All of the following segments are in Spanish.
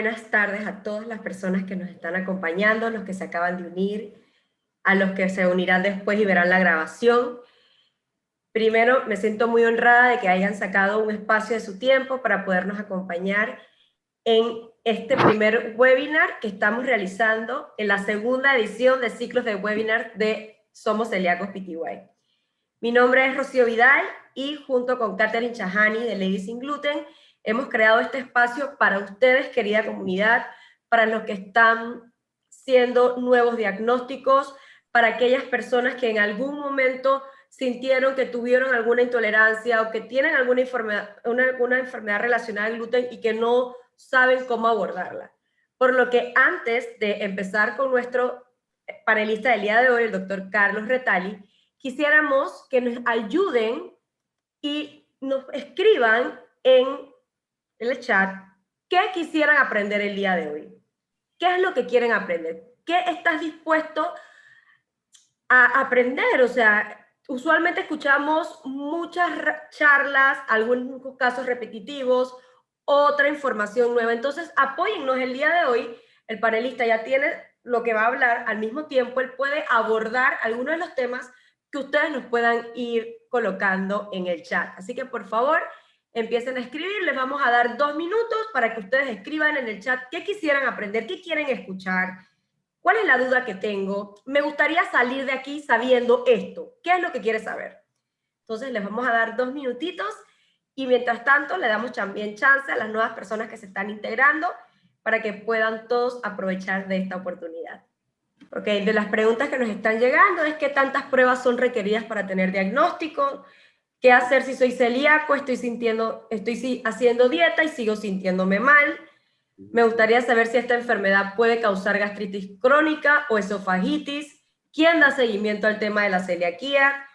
buenas tardes a todas las personas que nos están acompañando, los que se acaban de unir, a los que se unirán después y verán la grabación. Primero, me siento muy honrada de que hayan sacado un espacio de su tiempo para podernos acompañar en este primer webinar que estamos realizando en la segunda edición de ciclos de webinar de Somos Celíacos Pty. Mi nombre es Rocío Vidal y junto con Catherine Chahani de Ladies Sin Gluten hemos creado este espacio para ustedes, querida comunidad, para los que están siendo nuevos diagnósticos, para aquellas personas que en algún momento sintieron que tuvieron alguna intolerancia o que tienen alguna enfermedad relacionada al gluten y que no saben cómo abordarla. Por lo que antes de empezar con nuestro panelista del día de hoy, el doctor Carlos Retali, quisiéramos que nos ayuden y nos escriban en el chat qué quisieran aprender el día de hoy. ¿Qué es lo que quieren aprender? ¿Qué estás dispuesto a aprender? O sea, usualmente escuchamos muchas charlas, algunos casos repetitivos, otra información nueva. Entonces, apóyennos el día de hoy. El panelista ya tiene lo que va a hablar al mismo tiempo. Él puede abordar algunos de los temas que ustedes nos puedan ir colocando en el chat. Así que, por favor, empiecen a escribir. Les vamos a dar 2 minutos para que ustedes escriban en el chat qué quisieran aprender, qué quieren escuchar, cuál es la duda que tengo. Me gustaría salir de aquí sabiendo esto. ¿Qué es lo que quieres saber? Entonces, les vamos a dar 2 minutitos y mientras tanto le damos también chance a las nuevas personas que se están integrando para que puedan todos aprovechar de esta oportunidad. Ok, de las preguntas que nos están llegando es qué tantas pruebas son requeridas para tener diagnóstico, qué hacer si soy celíaco, estoy haciendo dieta y sigo sintiéndome mal. Me gustaría saber si esta enfermedad puede causar gastritis crónica o esofagitis, quién da seguimiento al tema de la celiaquía,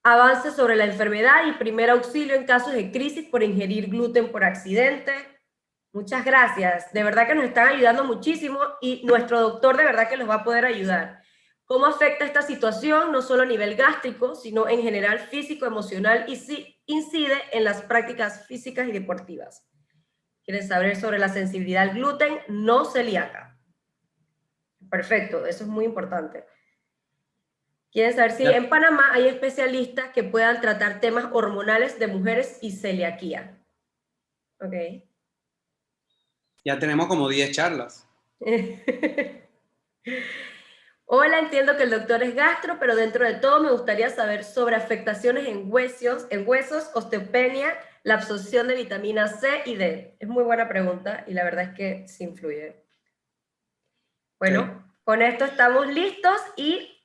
avances sobre la enfermedad y primer auxilio en casos de crisis por ingerir gluten por accidente. Muchas gracias, de verdad que nos están ayudando muchísimo y nuestro doctor de verdad que los va a poder ayudar. ¿Cómo afecta esta situación no solo a nivel gástrico, sino en general físico, emocional y si incide en las prácticas físicas y deportivas? ¿Quieren saber sobre la sensibilidad al gluten no celíaca? Perfecto, eso es muy importante. ¿Quieren saber si en Panamá hay especialistas que puedan tratar temas hormonales de mujeres y celiaquía? Ok. Ya tenemos como 10 charlas. Hola, entiendo que el doctor es gastro, pero dentro de todo me gustaría saber sobre afectaciones en huesos, osteopenia, la absorción de vitamina C y D. Es muy buena pregunta y la verdad es que sí influye. Bueno, okay. Con esto estamos listos y,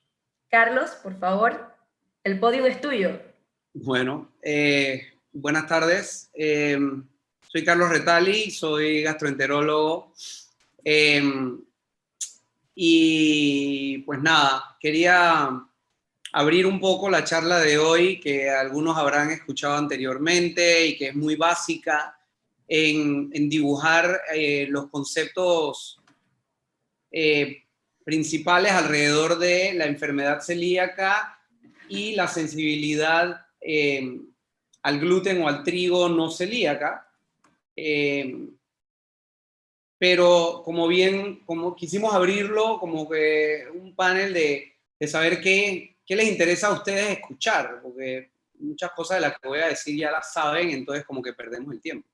Carlos, por favor, el podio es tuyo. Bueno, buenas tardes. Soy Carlos Retali, soy gastroenterólogo. Y pues nada, quería abrir un poco la charla de hoy, que algunos habrán escuchado anteriormente y que es muy básica en dibujar los conceptos principales alrededor de la enfermedad celíaca y la sensibilidad al gluten o al trigo no celíaca. Pero como quisimos abrirlo como que un panel de saber qué les interesa a ustedes escuchar, porque muchas cosas de las que voy a decir ya las saben, entonces como que perdemos el tiempo.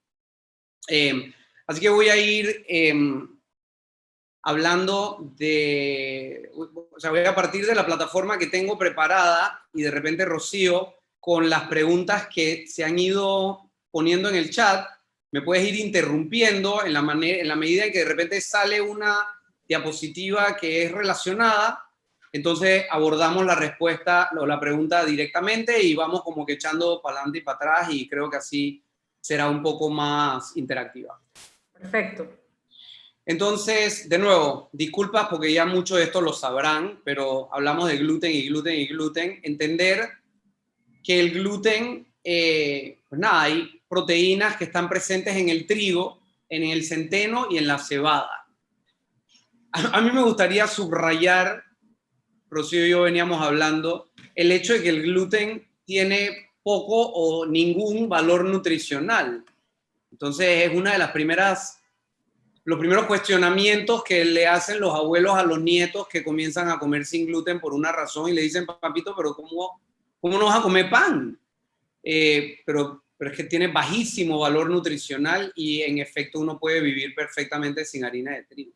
Así que voy a ir hablando voy a partir de la plataforma que tengo preparada y de repente Rocío, con las preguntas que se han ido poniendo en el chat, me puedes ir interrumpiendo en la medida en que de repente sale una diapositiva que es relacionada, entonces abordamos la respuesta o la pregunta directamente y vamos como que echando para adelante y para atrás y creo que así será un poco más interactiva. Perfecto. Entonces, de nuevo, disculpas porque ya mucho de esto lo sabrán, pero hablamos de gluten y gluten y gluten. Entender que el gluten, pues nada, hay proteínas que están presentes en el trigo, en el centeno y en la cebada. A mí me gustaría subrayar, Rocío y yo veníamos hablando, el hecho de que el gluten tiene poco o ningún valor nutricional. Entonces, es una de las primeras los primeros cuestionamientos que le hacen los abuelos a los nietos que comienzan a comer sin gluten por una razón y le dicen, papito, pero ¿cómo no vas a comer pan? Pero es que tiene bajísimo valor nutricional y en efecto uno puede vivir perfectamente sin harina de trigo.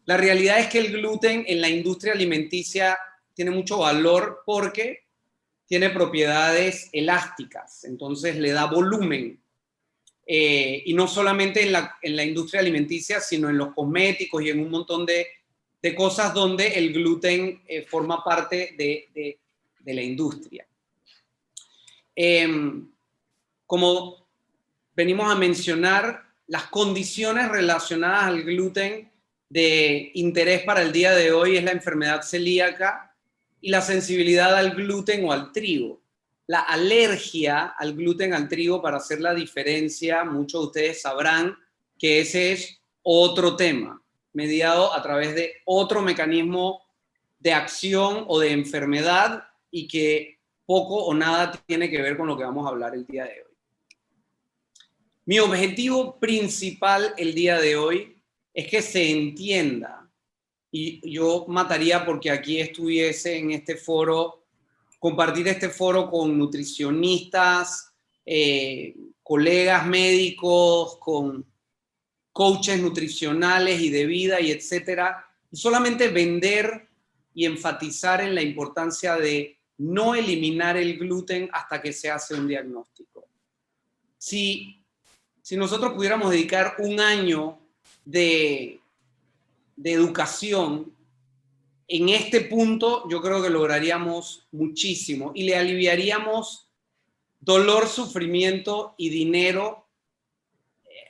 La realidad es que el gluten en la industria alimenticia tiene mucho valor porque tiene propiedades elásticas, entonces le da volumen. Y no solamente en la industria alimenticia, sino en los cosméticos y en un montón de cosas donde el gluten forma parte de la industria. Como venimos a mencionar, las condiciones relacionadas al gluten de interés para el día de hoy es la enfermedad celíaca y la sensibilidad al gluten o al trigo. La alergia al gluten, al trigo, para hacer la diferencia, muchos de ustedes sabrán que ese es otro tema, mediado a través de otro mecanismo de acción o de enfermedad y que poco o nada tiene que ver con lo que vamos a hablar el día de hoy. Mi objetivo principal el día de hoy es que se entienda, y yo mataría porque aquí estuviese en este foro, compartir este foro con nutricionistas, colegas médicos, con coaches nutricionales y de vida y etcétera, y solamente vender y enfatizar en la importancia de no eliminar el gluten hasta que se hace un diagnóstico. Si nosotros pudiéramos dedicar un año de educación en este punto, yo creo que lograríamos muchísimo y le aliviaríamos dolor, sufrimiento y dinero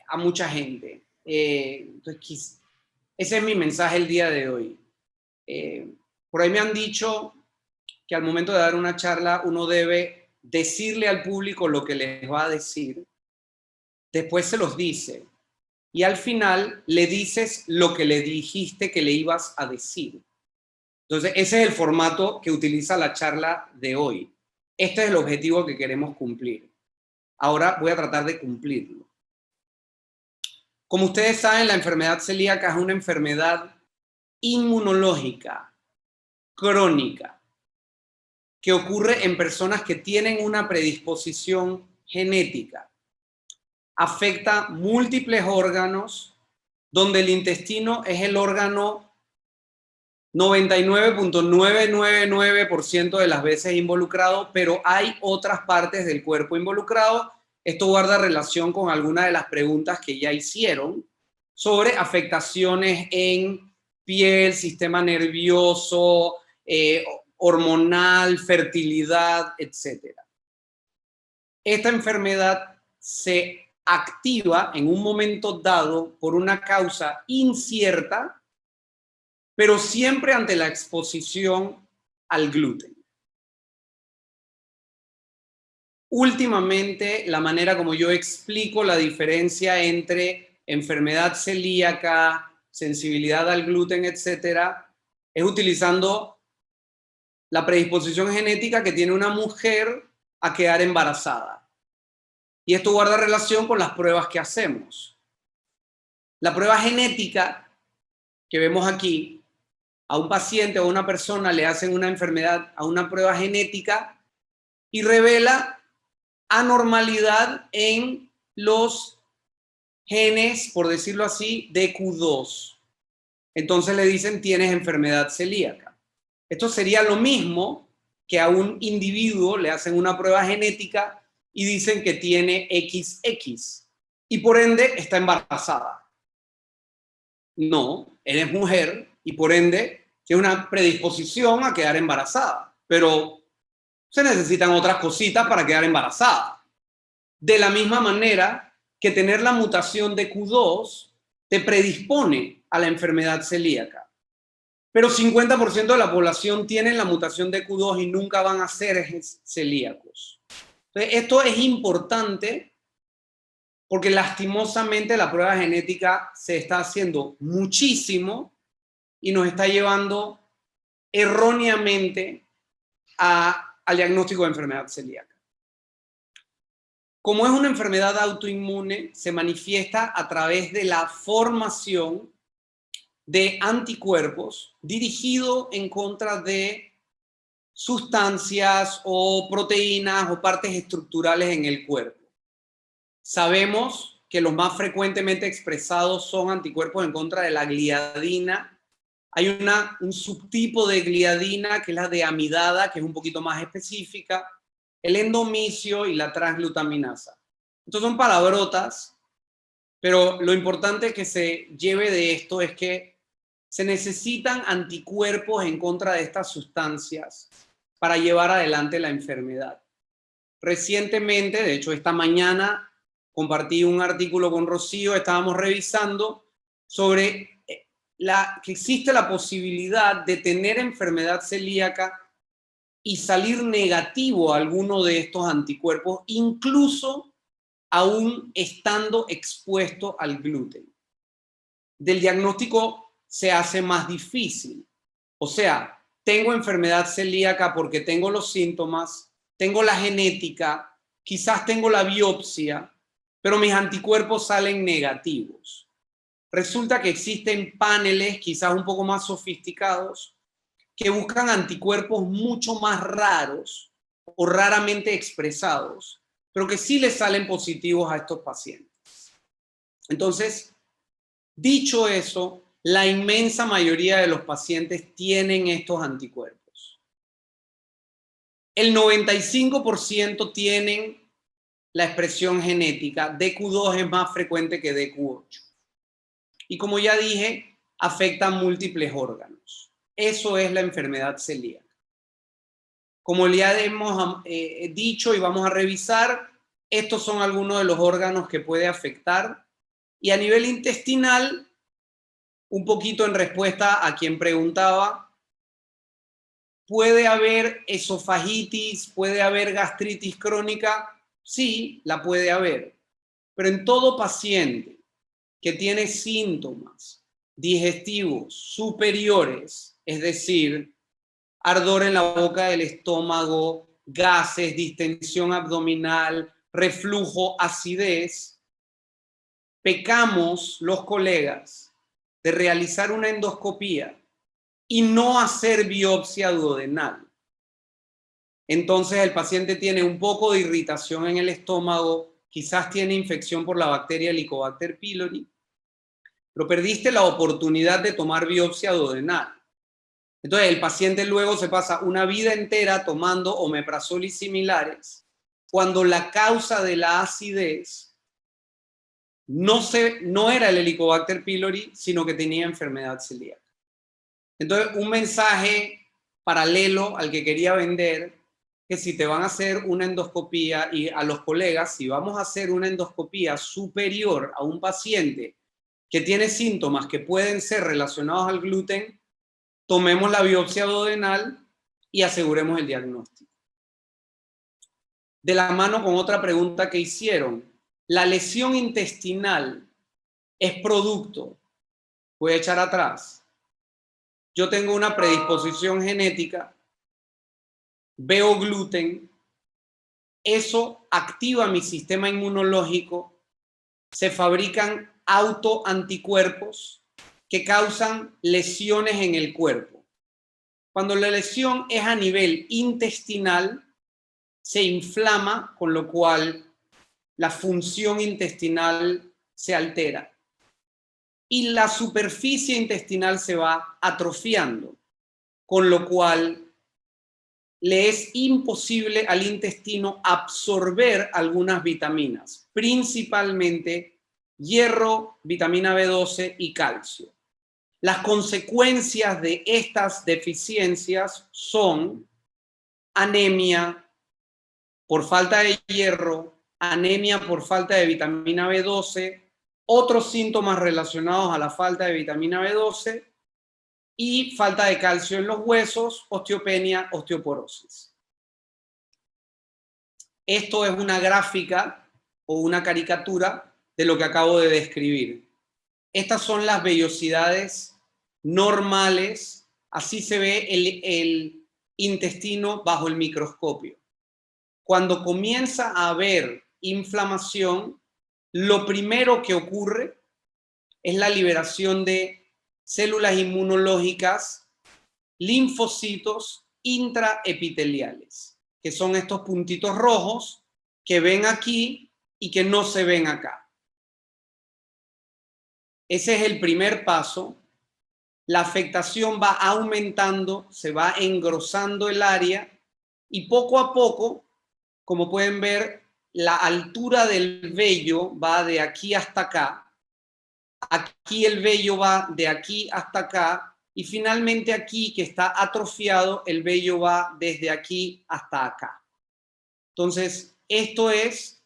a mucha gente. Entonces, ese es mi mensaje el día de hoy. Por ahí me han dicho que al momento de dar una charla uno debe decirle al público lo que les va a decir, después se los dice y al final le dices lo que le dijiste que le ibas a decir. Entonces, ese es el formato que utiliza la charla de hoy. Este es el objetivo que queremos cumplir. Ahora voy a tratar de cumplirlo. Como ustedes saben, la enfermedad celíaca es una enfermedad inmunológica, crónica, que ocurre en personas que tienen una predisposición genética. Afecta múltiples órganos, donde el intestino es el órgano 99.999% de las veces involucrado, pero hay otras partes del cuerpo involucrado. Esto guarda relación con algunas de las preguntas que ya hicieron sobre afectaciones en piel, sistema nervioso, hormonal, fertilidad, etc. Esta enfermedad se activa en un momento dado por una causa incierta, pero siempre ante la exposición al gluten. Últimamente, la manera como yo explico la diferencia entre enfermedad celíaca, sensibilidad al gluten, etcétera, es utilizando la predisposición genética que tiene una mujer a quedar embarazada. Y esto guarda relación con las pruebas que hacemos. La prueba genética que vemos aquí, a un paciente o a una persona le hacen una enfermedad, a una prueba genética y revela anormalidad en los genes, por decirlo así, de Q2. Entonces le dicen, tienes enfermedad celíaca. Esto sería lo mismo que a un individuo le hacen una prueba genética y dicen que tiene XX y por ende está embarazada. No, eres mujer y por ende tiene una predisposición a quedar embarazada, pero se necesitan otras cositas para quedar embarazada. De la misma manera que tener la mutación de Q2 te predispone a la enfermedad celíaca. Pero 50% de la población tiene la mutación de Q2 y nunca van a ser celíacos. Entonces, esto es importante porque lastimosamente la prueba genética se está haciendo muchísimo y nos está llevando erróneamente al diagnóstico de enfermedad celíaca. Como es una enfermedad autoinmune, se manifiesta a través de la formación de anticuerpos dirigido en contra de sustancias o proteínas o partes estructurales en el cuerpo. Sabemos que los más frecuentemente expresados son anticuerpos en contra de la gliadina. Hay un subtipo de gliadina que es la de amidada, que es un poquito más específica, el endomicio y la transglutaminasa. Estos son palabrotas, pero lo importante que se lleve de esto es que se necesitan anticuerpos en contra de estas sustancias para llevar adelante la enfermedad. Recientemente, de hecho esta mañana, compartí un artículo con Rocío, estábamos revisando sobre que existe la posibilidad de tener enfermedad celíaca y salir negativo a alguno de estos anticuerpos, incluso aún estando expuesto al gluten. Del diagnóstico se hace más difícil. O sea, tengo enfermedad celíaca porque tengo los síntomas, tengo la genética, quizás tengo la biopsia, pero mis anticuerpos salen negativos. Resulta que existen paneles quizás un poco más sofisticados que buscan anticuerpos mucho más raros o raramente expresados, pero que sí les salen positivos a estos pacientes. Entonces, dicho eso, la inmensa mayoría de los pacientes tienen estos anticuerpos. El 95% tienen la expresión genética. DQ2 es más frecuente que DQ8. Y como ya dije, afecta múltiples órganos. Eso es la enfermedad celíaca. Como ya hemos dicho y vamos a revisar, estos son algunos de los órganos que puede afectar. Y a nivel intestinal, un poquito en respuesta a quien preguntaba, ¿puede haber esofagitis? ¿Puede haber gastritis crónica? Sí, la puede haber. Pero en todo paciente que tiene síntomas digestivos superiores, es decir, ardor en la boca del estómago, gases, distensión abdominal, reflujo, acidez, pecamos los colegas de realizar una endoscopía y no hacer biopsia duodenal. Entonces el paciente tiene un poco de irritación en el estómago, quizás tiene infección por la bacteria Helicobacter pylori, pero perdiste la oportunidad de tomar biopsia duodenal. Entonces el paciente luego se pasa una vida entera tomando omeprazol y similares, cuando la causa de la acidez no era el Helicobacter pylori, sino que tenía enfermedad celíaca. Entonces, un mensaje paralelo al que quería vender, que si te van a hacer una endoscopía, y a los colegas, si vamos a hacer una endoscopía superior a un paciente que tiene síntomas que pueden ser relacionados al gluten, tomemos la biopsia duodenal y aseguremos el diagnóstico. De la mano con otra pregunta que hicieron, ¿la lesión intestinal es producto? Voy a echar atrás. Yo tengo una predisposición genética, veo gluten, eso activa mi sistema inmunológico, se fabrican autoanticuerpos que causan lesiones en el cuerpo. Cuando la lesión es a nivel intestinal, se inflama, con lo cual la función intestinal se altera. Y la superficie intestinal se va atrofiando, con lo cual le es imposible al intestino absorber algunas vitaminas, principalmente hierro, vitamina B12 y calcio. Las consecuencias de estas deficiencias son anemia por falta de hierro, anemia por falta de vitamina B12, otros síntomas relacionados a la falta de vitamina B12 y falta de calcio en los huesos, osteopenia, osteoporosis. Esto es una gráfica o una caricatura de lo que acabo de describir. Estas son las vellosidades normales, así se ve el intestino bajo el microscopio. Cuando comienza a haber inflamación, lo primero que ocurre es la liberación de células inmunológicas, linfocitos intraepiteliales, que son estos puntitos rojos que ven aquí y que no se ven acá. Ese es el primer paso. La afectación va aumentando, se va engrosando el área y poco a poco, como pueden ver, la altura del vello va de aquí hasta acá. Aquí el vello va de aquí hasta acá y finalmente aquí, que está atrofiado, el vello va desde aquí hasta acá. Entonces, esto es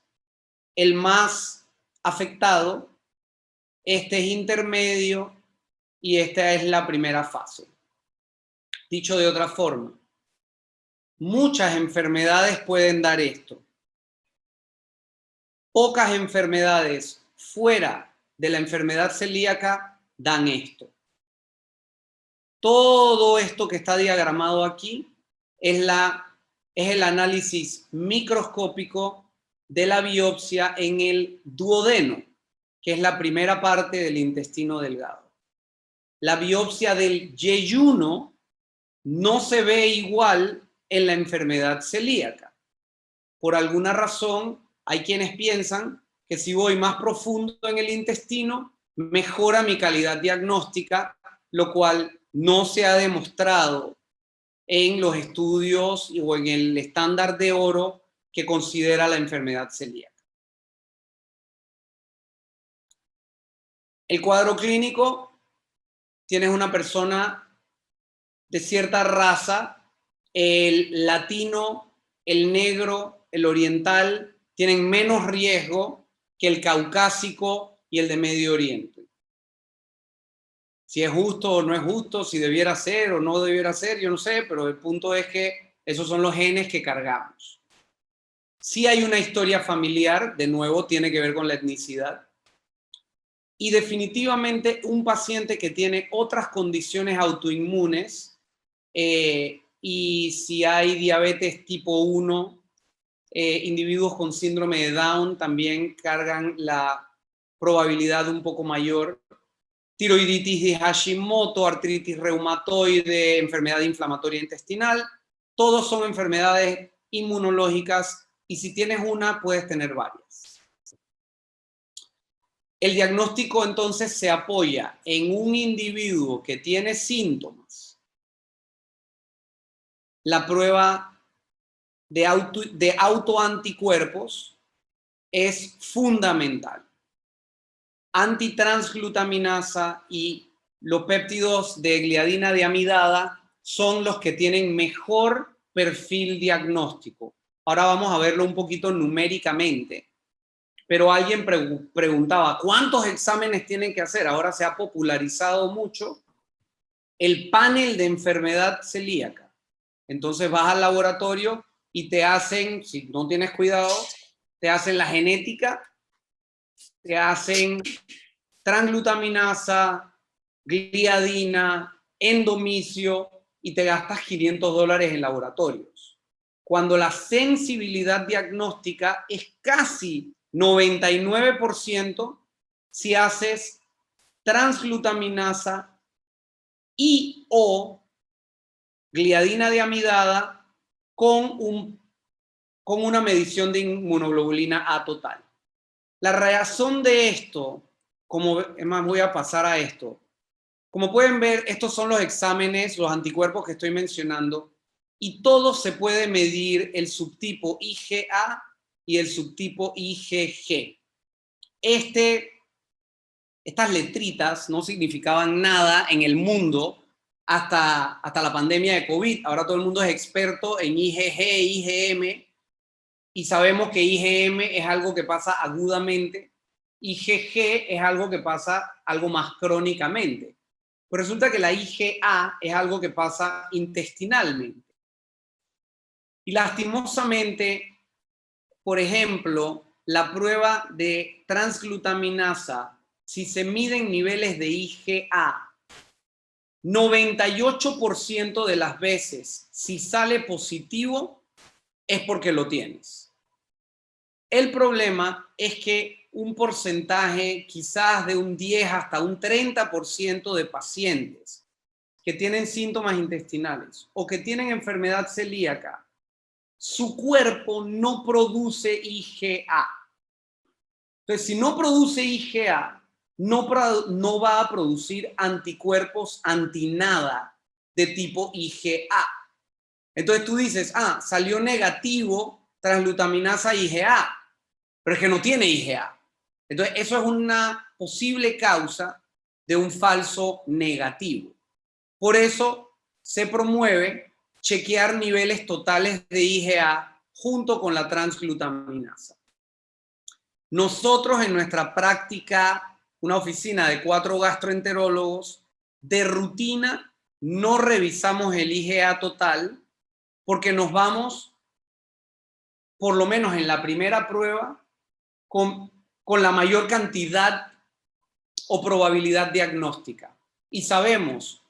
el más afectado, este es intermedio y esta es la primera fase. Dicho de otra forma, muchas enfermedades pueden dar esto. Pocas enfermedades fuera de la enfermedad celíaca dan esto. Todo esto que está diagramado aquí es el análisis microscópico de la biopsia en el duodeno, que es la primera parte del intestino delgado. La biopsia del yeyuno no se ve igual en la enfermedad celíaca. Por alguna razón, hay quienes piensan que si voy más profundo en el intestino, mejora mi calidad diagnóstica, lo cual no se ha demostrado en los estudios o en el estándar de oro que considera la enfermedad celíaca. El cuadro clínico, tienes una persona de cierta raza, el latino, el negro, el oriental, tienen menos riesgo que el caucásico y el de Medio Oriente. Si es justo o no es justo, si debiera ser o no debiera ser, yo no sé, pero el punto es que esos son los genes que cargamos. Si hay una historia familiar, de nuevo tiene que ver con la etnicidad. Y definitivamente un paciente que tiene otras condiciones autoinmunes, y si hay diabetes tipo 1, individuos con síndrome de Down también cargan la probabilidad un poco mayor. Tiroiditis de Hashimoto, artritis reumatoide, enfermedad inflamatoria intestinal, todos son enfermedades inmunológicas y si tienes una, puedes tener varias. El diagnóstico entonces se apoya en un individuo que tiene síntomas. La prueba de autoanticuerpos es fundamental. Antitransglutaminasa y los péptidos de gliadina diamidada son los que tienen mejor perfil diagnóstico. Ahora vamos a verlo un poquito numéricamente. Pero alguien preguntaba, ¿cuántos exámenes tienen que hacer? Ahora se ha popularizado mucho el panel de enfermedad celíaca. Entonces vas al laboratorio y te hacen, si no tienes cuidado, te hacen la genética, te hacen transglutaminasa, gliadina, endomicio y te gastas $500 en laboratorios. Cuando la sensibilidad diagnóstica es casi 99% si haces transglutaminasa y o gliadina diamidada con una medición de inmunoglobulina A total. La razón de esto, es más, voy a pasar a esto. Como pueden ver, estos son los exámenes, los anticuerpos que estoy mencionando, y todo se puede medir el subtipo IgA y el subtipo IgG. Estas letritas no significaban nada en el mundo hasta la pandemia de COVID. Ahora todo el mundo es experto en IgG, IgM, y sabemos que IgM es algo que pasa agudamente, IgG es algo que pasa algo más crónicamente. Pero resulta que la IgA es algo que pasa intestinalmente. Y lastimosamente, por ejemplo, la prueba de transglutaminasa, si se miden niveles de IgA, 98% de las veces, si sale positivo, es porque lo tienes. El problema es que un porcentaje, quizás de un 10 hasta un 30% de pacientes que tienen síntomas intestinales o que tienen enfermedad celíaca, su cuerpo no produce IgA. Entonces, si no produce IgA, no va a producir anticuerpos anti nada de tipo IgA. Entonces tú dices, salió negativo transglutaminasa IgA, pero es que no tiene IgA. Entonces, eso es una posible causa de un falso negativo. Por eso se promueve chequear niveles totales de IgA junto con la transglutaminasa. Nosotros en nuestra práctica, una oficina de 4 gastroenterólogos, de rutina no revisamos el IgA total porque nos vamos, por lo menos en la primera prueba, con la mayor cantidad o probabilidad diagnóstica. Y sabemos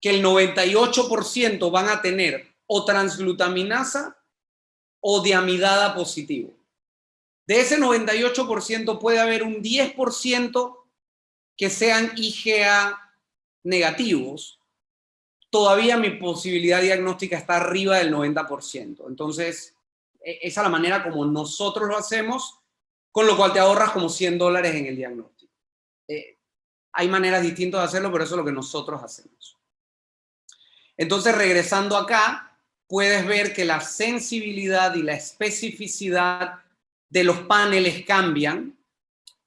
que el 98% van a tener o transglutaminasa o diamidada positivo. De ese 98% puede haber un 10% que sean IgA negativos. Todavía mi posibilidad diagnóstica está arriba del 90%. Entonces, esa es la manera como nosotros lo hacemos, con lo cual te ahorras como $100 en el diagnóstico. Hay maneras distintas de hacerlo, pero eso es lo que nosotros hacemos. Entonces, regresando acá, puedes ver que la sensibilidad y la especificidad de los paneles cambian.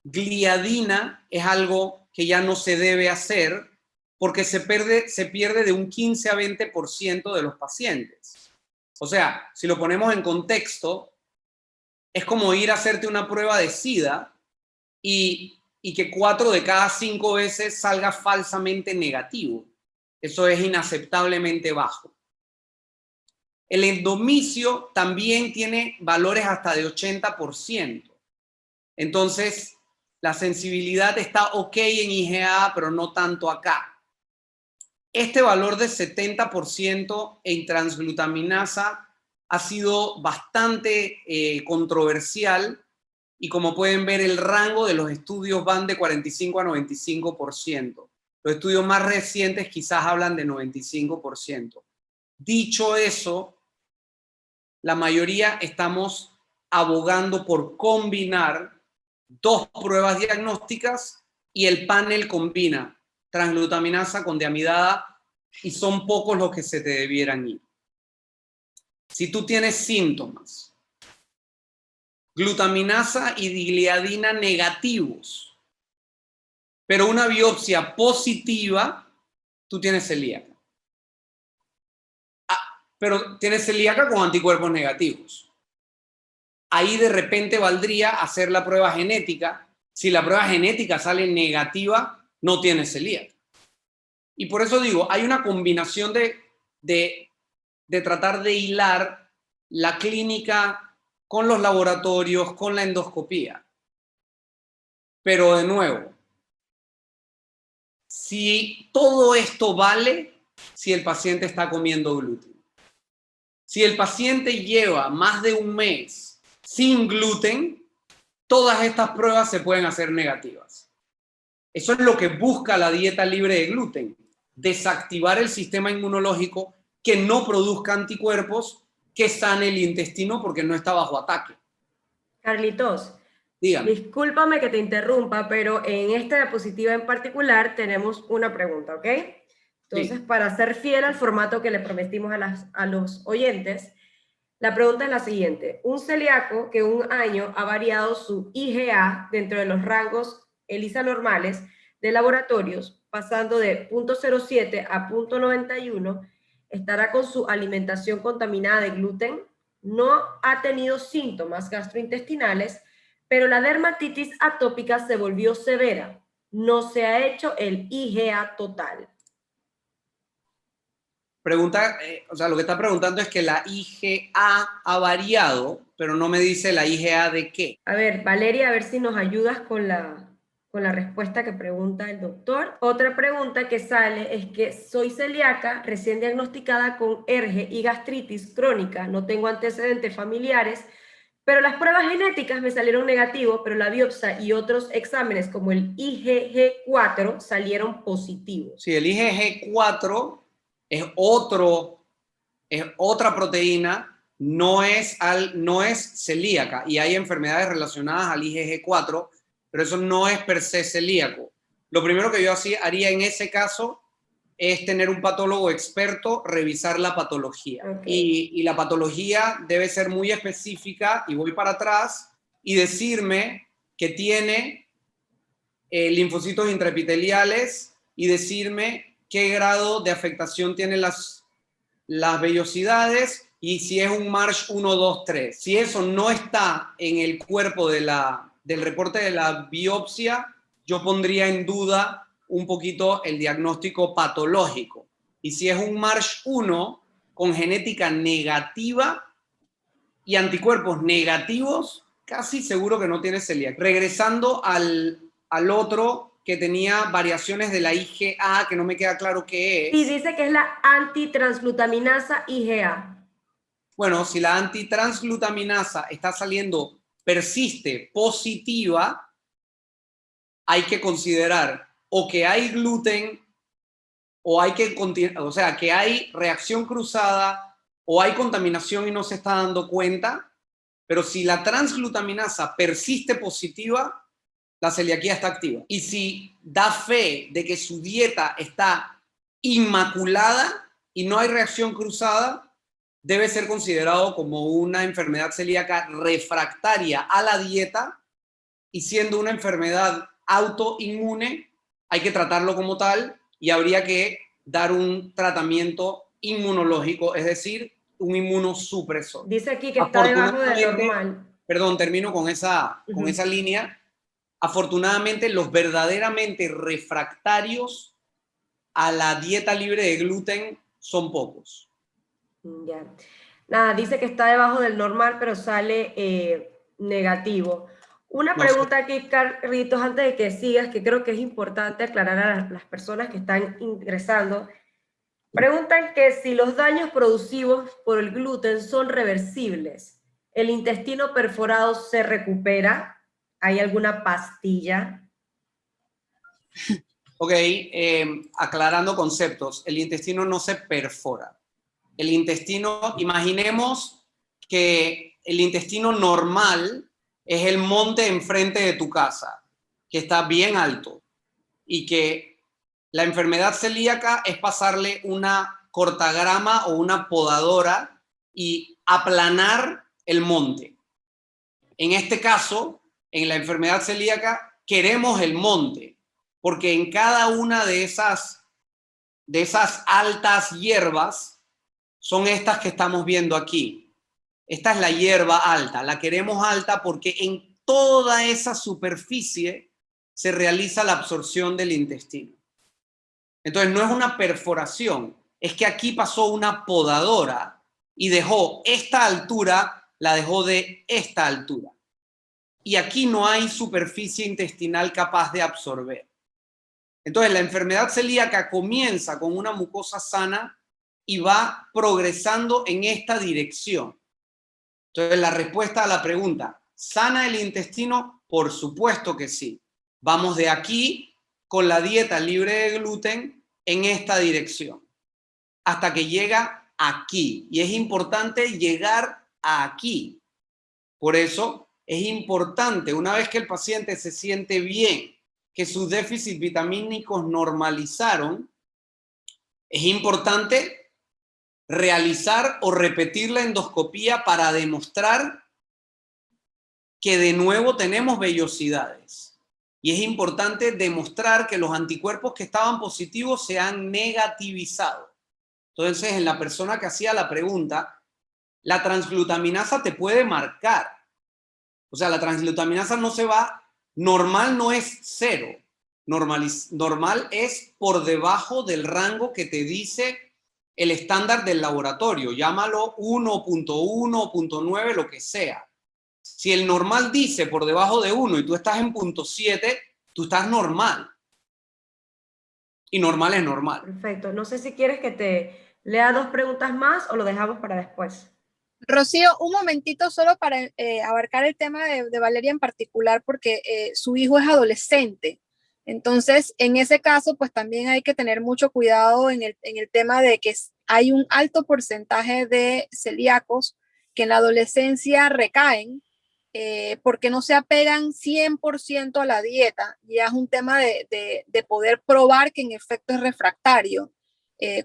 Gliadina es algo que ya no se debe hacer porque se pierde de un 15 a 20% de los pacientes. O sea, si lo ponemos en contexto, es como ir a hacerte una prueba de SIDA y que 4 de cada 5 veces salga falsamente negativo. Eso es inaceptablemente bajo. El endomicio también tiene valores hasta de 80%. Entonces, la sensibilidad está ok en IgA, pero no tanto acá. Este valor de 70% en transglutaminasa ha sido bastante controversial y como pueden ver el rango de los estudios van de 45 a 95%. Los estudios más recientes quizás hablan de 95%. Dicho eso, la mayoría estamos abogando por combinar 2 pruebas diagnósticas y el panel combina transglutaminasa con diamidada y son pocos los que se te debieran ir. Si tú tienes síntomas, glutaminasa y gliadina negativos, pero una biopsia positiva, tú tienes celíaca. Pero tienes celíaca con anticuerpos negativos. Ahí de repente valdría hacer la prueba genética. Si la prueba genética sale negativa, no tienes celíaca. Y por eso digo, hay una combinación de tratar de hilar la clínica con los laboratorios, con la endoscopía. Pero de nuevo, si todo esto vale si el paciente está comiendo gluten. Si el paciente lleva más de un mes sin gluten, todas estas pruebas se pueden hacer negativas. Eso es lo que busca la dieta libre de gluten, desactivar el sistema inmunológico, que no produzca anticuerpos, que sane el intestino porque no está bajo ataque. Carlitos, Dígame. discúlpame que te interrumpa, pero en esta diapositiva en particular tenemos una pregunta, ¿ok? Entonces, Sí. para ser fiel al formato que le prometimos a los oyentes, la pregunta es la siguiente. Un celíaco que un año ha variado su IgA dentro de los rangos ELISA normales de laboratorios, pasando de 0.07 a 0.91, estará con su alimentación contaminada de gluten, no ha tenido síntomas gastrointestinales, pero la dermatitis atópica se volvió severa. No se ha hecho el IgA total. Pregunta, o sea, lo que está preguntando es que la IgA ha variado, pero no me dice la IgA de qué. A ver, Valeria, a ver si nos ayudas con la respuesta que pregunta el doctor. Otra pregunta que sale es que soy celíaca, recién diagnosticada con ERGE y gastritis crónica, no tengo antecedentes familiares, Pero las pruebas genéticas me salieron negativos, pero la biopsia y otros exámenes como el IgG4 salieron positivos. Sí, el IgG4 es otra proteína, no es celíaca, y hay enfermedades relacionadas al IgG4, pero eso no es per se celíaco. Lo primero que yo haría en ese caso es tener un patólogo experto, revisar la patología. Okay. Y la patología debe ser muy específica, y voy para atrás, y decirme que tiene linfocitos intraepiteliales y decirme qué grado de afectación tienen las vellosidades y si es un Marsh 1, 2, 3. Si eso no está en el cuerpo del reporte de la biopsia, yo pondría en duda un poquito el diagnóstico patológico. Y si es un Marsh 1 con genética negativa y anticuerpos negativos, casi seguro que no tiene celíaca. Regresando al otro que tenía variaciones de la IgA, que no me queda claro qué es. Y dice que es la antitransglutaminasa IgA. Bueno, si la antitransglutaminasa está saliendo, persiste positiva, hay que considerar o que hay gluten o que hay reacción cruzada o hay contaminación y no se está dando cuenta. Pero si la transglutaminasa persiste positiva, la celiaquía está activa. Y si da fe de que su dieta está inmaculada y no hay reacción cruzada, debe ser considerado como una enfermedad celíaca refractaria a la dieta, y siendo una enfermedad autoinmune, hay que tratarlo como tal y habría que dar un tratamiento inmunológico, es decir, un inmunosupresor. Dice aquí que está debajo del Afortunadamente, normal. perdón, termino con esa línea. Afortunadamente, los verdaderamente refractarios a la dieta libre de gluten son pocos. Ya. Nada, dice que está debajo del normal, pero sale negativo. Una No sé. pregunta aquí, Carlitos, antes de que sigas, que creo que es importante aclarar a las personas que están ingresando. Preguntan que si los daños producidos por el gluten son reversibles. ¿El intestino perforado se recupera? ¿Hay alguna pastilla? Ok, aclarando conceptos. El intestino no se perfora. El intestino, imaginemos que el intestino normal es el monte enfrente de tu casa, que está bien alto, y que la enfermedad celíaca es pasarle una cortagrama o una podadora y aplanar el monte. En este caso, en la enfermedad celíaca, queremos el monte, porque en cada una de esas altas hierbas son estas que estamos viendo aquí. Esta es la hierba alta, la queremos alta porque en toda esa superficie se realiza la absorción del intestino. Entonces no es una perforación, es que aquí pasó una podadora y dejó esta altura, la dejó de esta altura. Y aquí no hay superficie intestinal capaz de absorber. Entonces la enfermedad celíaca comienza con una mucosa sana y va progresando en esta dirección. Entonces la respuesta a la pregunta, ¿sana el intestino? Por supuesto que sí. Vamos de aquí con la dieta libre de gluten en esta dirección hasta que llega aquí. Y es importante llegar aquí. Por eso es importante, una vez que el paciente se siente bien, que sus déficits vitamínicos normalizaron, es importante realizar o repetir la endoscopía para demostrar que de nuevo tenemos vellosidades. Y es importante demostrar que los anticuerpos que estaban positivos se han negativizado. Entonces, en la persona que hacía la pregunta, la transglutaminasa te puede marcar. O sea, la transglutaminasa no se va, normal no es 0. Normal es por debajo del rango que te dice el estándar del laboratorio. Llámalo 1.1, 9, lo que sea. Si el normal dice por debajo de 1 y tú estás en 0.7, tú estás normal. Y normal es normal. Perfecto. No sé si quieres que te lea 2 preguntas más o lo dejamos para después. Rocío, un momentito solo para abarcar el tema de Valeria en particular, porque su hijo es adolescente. Entonces, en ese caso, pues también hay que tener mucho cuidado en el tema de que hay un alto porcentaje de celíacos que en la adolescencia recaen porque no se apegan 100% a la dieta. Ya es un tema de poder probar que en efecto es refractario.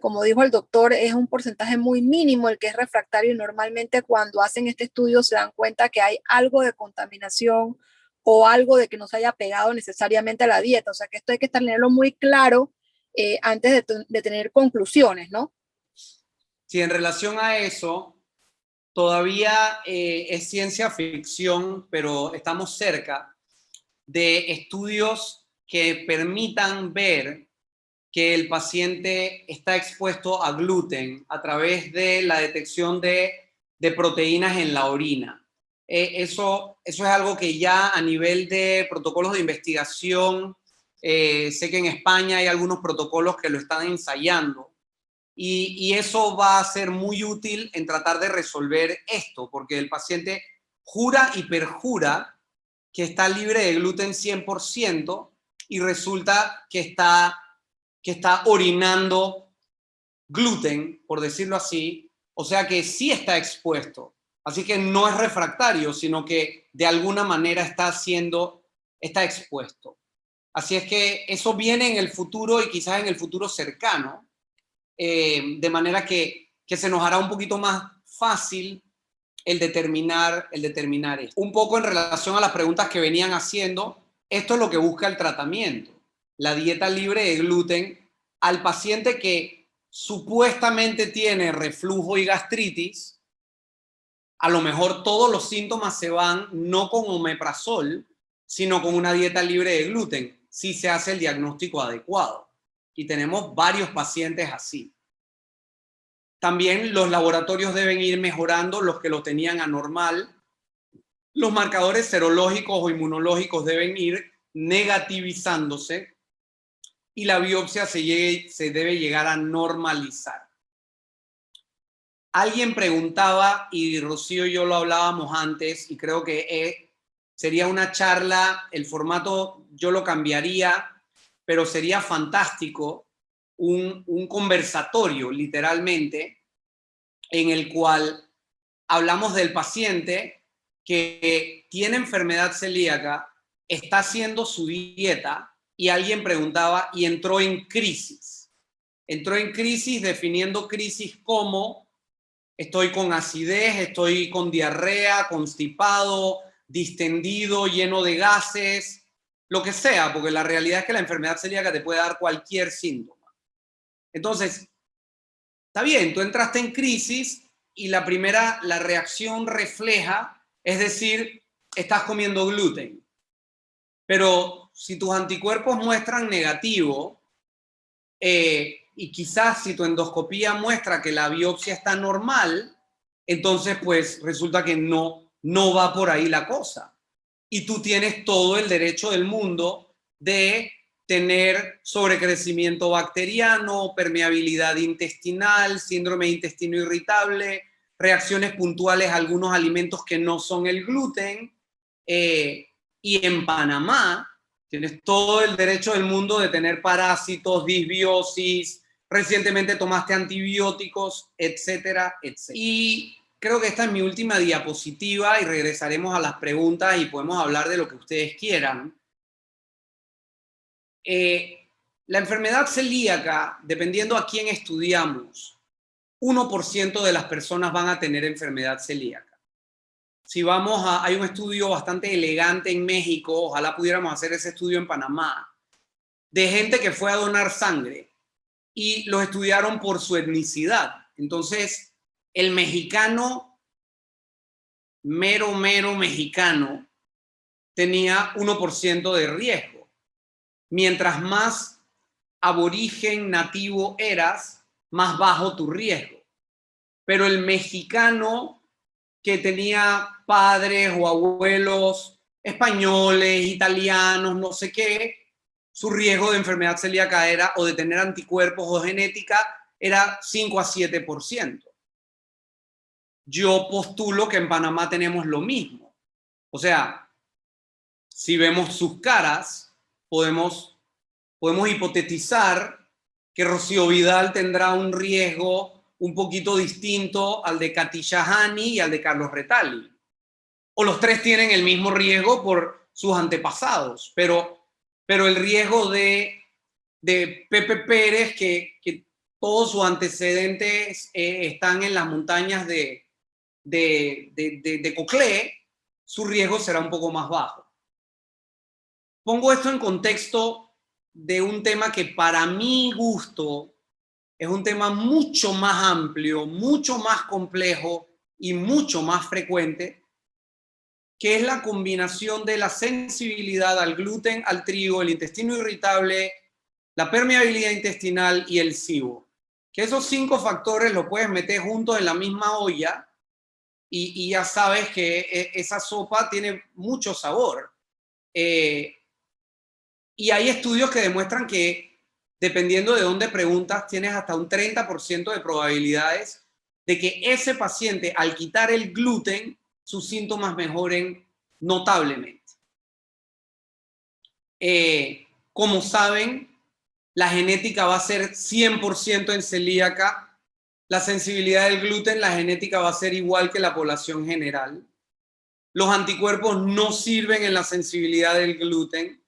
Como dijo el doctor, es un porcentaje muy mínimo el que es refractario y normalmente cuando hacen este estudio se dan cuenta que hay algo de contaminación o algo de que no se haya pegado necesariamente a la dieta. O sea que esto hay que tenerlo muy claro antes de tener conclusiones, ¿no? Sí, en relación a eso, todavía es ciencia ficción, pero estamos cerca de estudios que permitan ver que el paciente está expuesto a gluten a través de la detección de proteínas en la orina. Eso es algo que ya a nivel de protocolos de investigación, sé que en España hay algunos protocolos que lo están ensayando. Y eso va a ser muy útil en tratar de resolver esto, porque el paciente jura y perjura que está libre de gluten 100% y resulta que está orinando gluten, por decirlo así, o sea que sí está expuesto. Así que no es refractario, sino que de alguna manera está expuesto. Así es que eso viene en el futuro y quizás en el futuro cercano, de manera que se nos hará un poquito más fácil el determinar esto. Un poco en relación a las preguntas que venían haciendo, esto es lo que busca el tratamiento, la dieta libre de gluten al paciente que supuestamente tiene reflujo y gastritis. A lo mejor todos los síntomas se van no con omeprazol, sino con una dieta libre de gluten, si se hace el diagnóstico adecuado. Y tenemos varios pacientes así. También los laboratorios deben ir mejorando los que lo tenían anormal. Los marcadores serológicos o inmunológicos deben ir negativizándose y la biopsia se debe llegar a normalizar. Alguien preguntaba, y Rocío y yo lo hablábamos antes, y creo que sería una charla, el formato yo lo cambiaría, pero sería fantástico un conversatorio, literalmente, en el cual hablamos del paciente que tiene enfermedad celíaca, está haciendo su dieta y alguien preguntaba y entró en crisis. Entró en crisis definiendo crisis como estoy con acidez, estoy con diarrea, constipado, distendido, lleno de gases, lo que sea, porque la realidad es que la enfermedad celíaca te puede dar cualquier síntoma. Entonces, está bien, tú entraste en crisis y la reacción refleja, es decir, estás comiendo gluten. Pero si tus anticuerpos muestran negativo, y quizás si tu endoscopía muestra que la biopsia está normal, entonces pues resulta que no va por ahí la cosa. Y tú tienes todo el derecho del mundo de tener sobrecrecimiento bacteriano, permeabilidad intestinal, síndrome de intestino irritable, reacciones puntuales a algunos alimentos que no son el gluten. Y en Panamá tienes todo el derecho del mundo de tener parásitos, disbiosis, recientemente tomaste antibióticos, etcétera, etcétera. Y creo que esta es mi última diapositiva y regresaremos a las preguntas y podemos hablar de lo que ustedes quieran. La enfermedad celíaca, dependiendo a quién estudiamos, 1% de las personas van a tener enfermedad celíaca. Si hay un estudio bastante elegante en México, ojalá pudiéramos hacer ese estudio en Panamá, de gente que fue a donar sangre y los estudiaron por su etnicidad. Entonces, el mexicano, mero mexicano, tenía 1% de riesgo. Mientras más aborigen nativo eras, más bajo tu riesgo. Pero el mexicano que tenía padres o abuelos españoles, italianos, no sé qué, su riesgo de enfermedad celíaca era, o de tener anticuerpos o genética, era 5 a 7%. yo postulo que en Panamá tenemos lo mismo. O sea, si vemos sus caras, podemos hipotetizar que Rocío Vidal tendrá un riesgo un poquito distinto al de Katy Shahani y al de Carlos Retali. O los tres tienen el mismo riesgo por sus antepasados, pero el riesgo de Pepe Pérez, que todos sus antecedentes están en las montañas de Coclé, su riesgo será un poco más bajo. Pongo esto en contexto de un tema que para mi gusto es un tema mucho más amplio, mucho más complejo y mucho más frecuente, que es la combinación de la sensibilidad al gluten, al trigo, el intestino irritable, la permeabilidad intestinal y el SIBO. Que esos 5 factores los puedes meter juntos en la misma olla y ya sabes que esa sopa tiene mucho sabor. Y hay estudios que demuestran que dependiendo de dónde preguntas, tienes hasta un 30% de probabilidades de que ese paciente, al quitar el gluten, sus síntomas mejoren notablemente. Como saben, la genética va a ser 100% en celíaca. La sensibilidad del gluten, la genética va a ser igual que la población general. Los anticuerpos no sirven en la sensibilidad del gluten.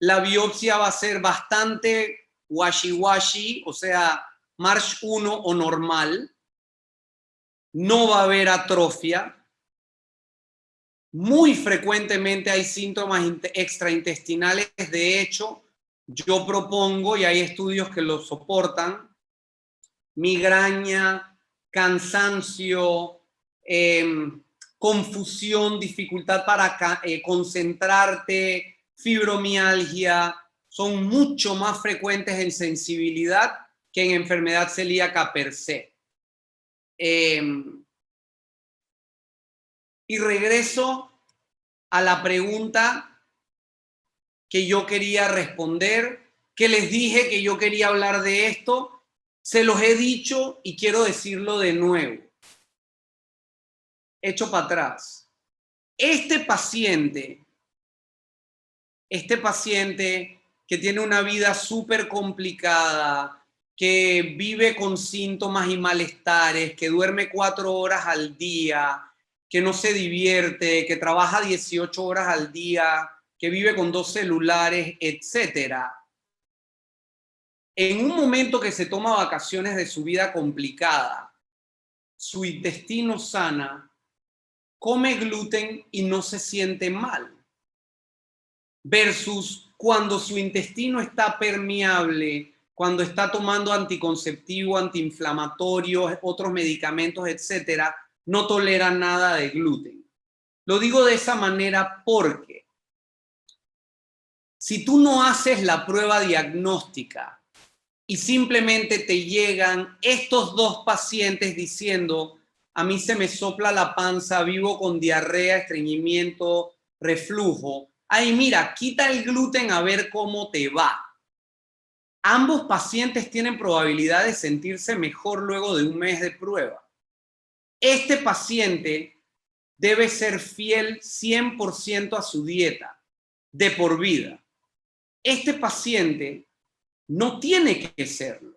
La biopsia va a ser bastante washy-washy, o sea, Marsh 1 o normal. No va a haber atrofia. Muy frecuentemente hay síntomas extraintestinales. De hecho, yo propongo, y hay estudios que lo soportan, migraña, cansancio, confusión, dificultad para concentrarte, fibromialgia, son mucho más frecuentes en sensibilidad que en enfermedad celíaca per se. Y regreso a la pregunta que yo quería responder, que les dije que yo quería hablar de esto, se los he dicho y quiero decirlo de nuevo. Echo para atrás. Este paciente que tiene una vida súper complicada, que vive con síntomas y malestares, que duerme 4 horas al día, que no se divierte, que trabaja 18 horas al día, que vive con 2 celulares, etcétera. En un momento que se toma vacaciones de su vida complicada, su intestino sana, come gluten y no se siente mal. Versus cuando su intestino está permeable, cuando está tomando anticonceptivo, antiinflamatorio, otros medicamentos, etcétera, no tolera nada de gluten. Lo digo de esa manera porque si tú no haces la prueba diagnóstica y simplemente te llegan estos 2 pacientes diciendo, a mí se me sopla la panza, vivo con diarrea, estreñimiento, reflujo, ay, mira, quita el gluten a ver cómo te va. Ambos pacientes tienen probabilidad de sentirse mejor luego de un mes de prueba. Este paciente debe ser fiel 100% a su dieta, de por vida. Este paciente no tiene que serlo,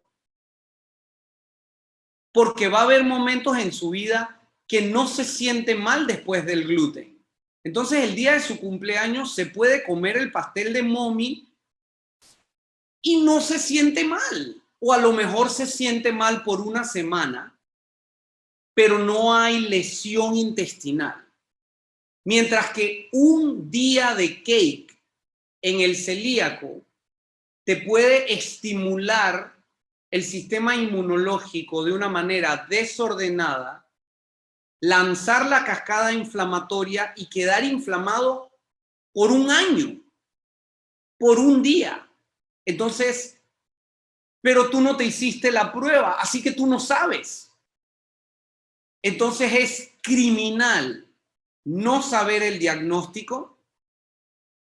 porque va a haber momentos en su vida que no se siente mal después del gluten. Entonces, el día de su cumpleaños se puede comer el pastel de mommy y no se siente mal. O a lo mejor se siente mal por una semana, pero no hay lesión intestinal. Mientras que un día de cake en el celíaco te puede estimular el sistema inmunológico de una manera desordenada, lanzar la cascada inflamatoria y quedar inflamado por un año, por un día. Entonces, pero tú no te hiciste la prueba, así que tú no sabes. Entonces es criminal no saber el diagnóstico,